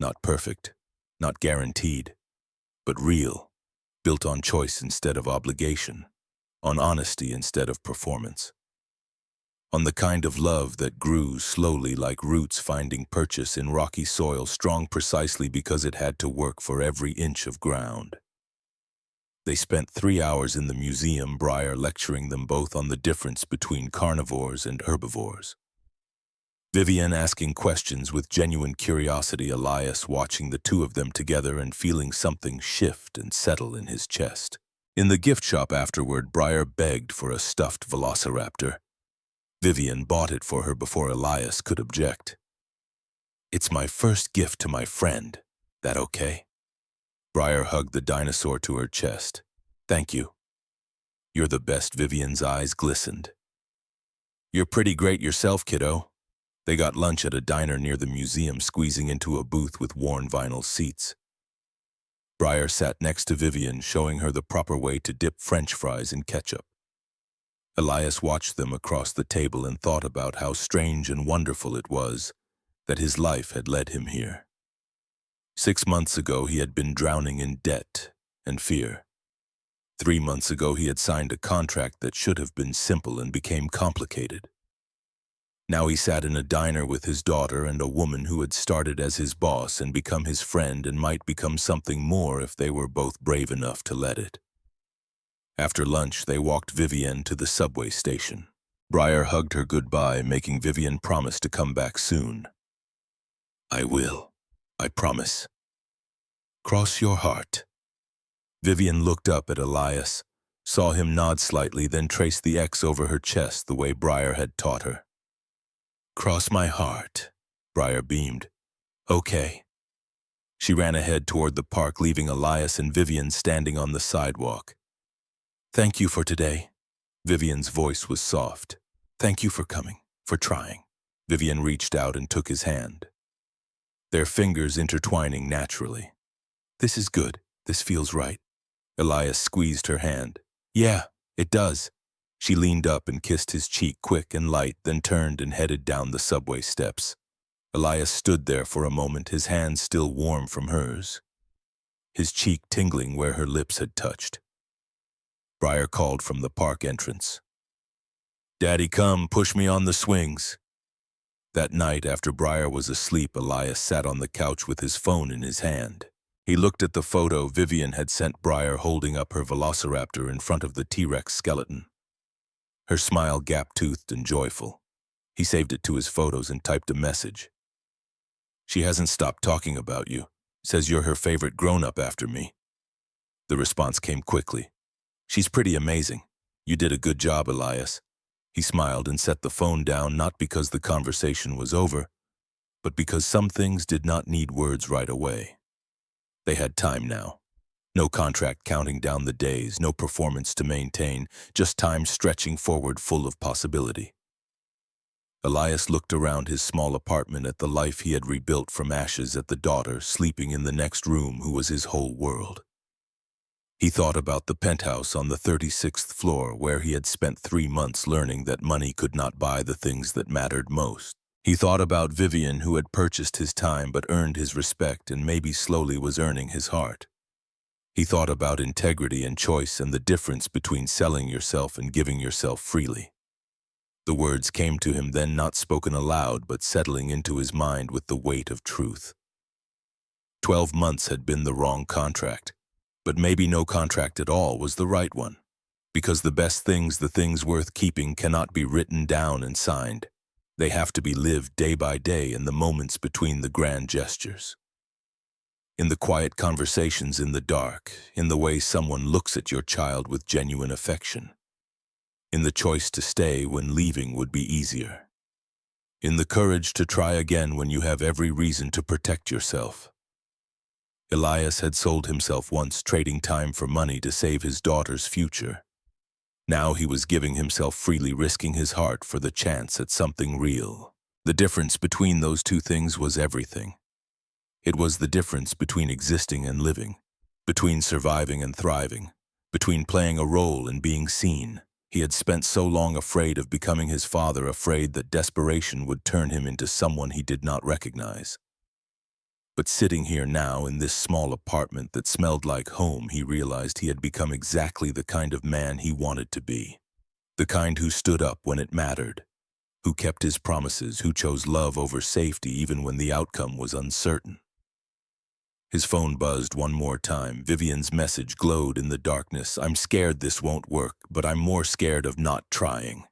Not perfect, not guaranteed, but real, built on choice instead of obligation, on honesty instead of performance, on the kind of love that grew slowly like roots finding purchase in rocky soil, strong precisely because it had to work for every inch of ground. They spent 3 hours in the museum, Briar lecturing them both on the difference between carnivores and herbivores. Vivian asking questions with genuine curiosity, Elias watching the two of them together and feeling something shift and settle in his chest. In the gift shop afterward, Briar begged for a stuffed velociraptor. Vivian bought it for her before Elias could object. "It's my first gift to my friend. That okay?" Briar hugged the dinosaur to her chest. "Thank you. You're the best." Vivian's eyes glistened. "You're pretty great yourself, kiddo." They got lunch at a diner near the museum, squeezing into a booth with worn vinyl seats. Briar sat next to Vivian, showing her the proper way to dip French fries in ketchup. Elias watched them across the table and thought about how strange and wonderful it was that his life had led him here. 6 months ago, he had been drowning in debt and fear. 3 months ago, he had signed a contract that should have been simple and became complicated. Now he sat in a diner with his daughter and a woman who had started as his boss and become his friend and might become something more if they were both brave enough to let it. After lunch, they walked Vivian to the subway station. Briar hugged her goodbye, making Vivian promise to come back soon. "I will. I promise. Cross your heart." Vivian looked up at Elias, saw him nod slightly, then traced the X over her chest the way Briar had taught her. "Cross my heart," Briar beamed. "Okay." She ran ahead toward the park, leaving Elias and Vivian standing on the sidewalk. "Thank you for today." Vivian's voice was soft. "Thank you for coming, for trying." Vivian reached out and took his hand, their fingers intertwining naturally. "This is good. This feels right." Elias squeezed her hand. "Yeah, it does." She leaned up and kissed his cheek, quick and light, then turned and headed down the subway steps. Elias stood there for a moment, his hand still warm from hers, his cheek tingling where her lips had touched. Briar called from the park entrance. "Daddy, come, push me on the swings." That night, after Briar was asleep, Elias sat on the couch with his phone in his hand. He looked at the photo Vivian had sent Briar holding up her velociraptor in front of the T-Rex skeleton. Her smile gap-toothed and joyful. He saved it to his photos and typed a message. "She hasn't stopped talking about you. Says you're her favorite grown-up after me." The response came quickly. "She's pretty amazing. You did a good job, Elias." He smiled and set the phone down, not because the conversation was over, but because some things did not need words right away. They had time now. No contract counting down the days, no performance to maintain, just time stretching forward full of possibility. Elias looked around his small apartment at the life he had rebuilt from ashes, at the daughter sleeping in the next room who was his whole world. He thought about the penthouse on the 36th floor where he had spent 3 months learning that money could not buy the things that mattered most. He thought about Vivian, who had purchased his time but earned his respect and maybe slowly was earning his heart. He thought about integrity and choice and the difference between selling yourself and giving yourself freely. The words came to him then, not spoken aloud but settling into his mind with the weight of truth. 12 months had been the wrong contract, but maybe no contract at all was the right one. Because the best things, the things worth keeping, cannot be written down and signed. They have to be lived day by day in the moments between the grand gestures. In the quiet conversations in the dark, in the way someone looks at your child with genuine affection. In the choice to stay when leaving would be easier. In the courage to try again when you have every reason to protect yourself. Elias had sold himself once, trading time for money to save his daughter's future. Now he was giving himself freely, risking his heart for the chance at something real. The difference between those two things was everything. It was the difference between existing and living, between surviving and thriving, between playing a role and being seen. He had spent so long afraid of becoming his father, afraid that desperation would turn him into someone he did not recognize. But sitting here now in this small apartment that smelled like home, he realized he had become exactly the kind of man he wanted to be. The kind who stood up when it mattered, who kept his promises, who chose love over safety even when the outcome was uncertain. His phone buzzed one more time. Vivian's message glowed in the darkness. "I'm scared this won't work, but I'm more scared of not trying."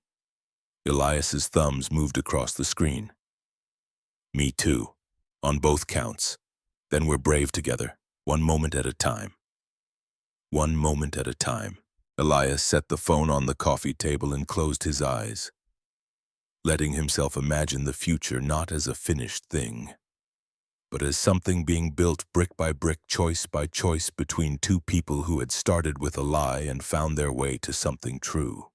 Elias's thumbs moved across the screen. "Me too. On both counts. Then we're brave together, one moment at a time." One moment at a time. Elias set the phone on the coffee table and closed his eyes, letting himself imagine the future not as a finished thing, but as something being built brick by brick, choice by choice, between two people who had started with a lie and found their way to something true.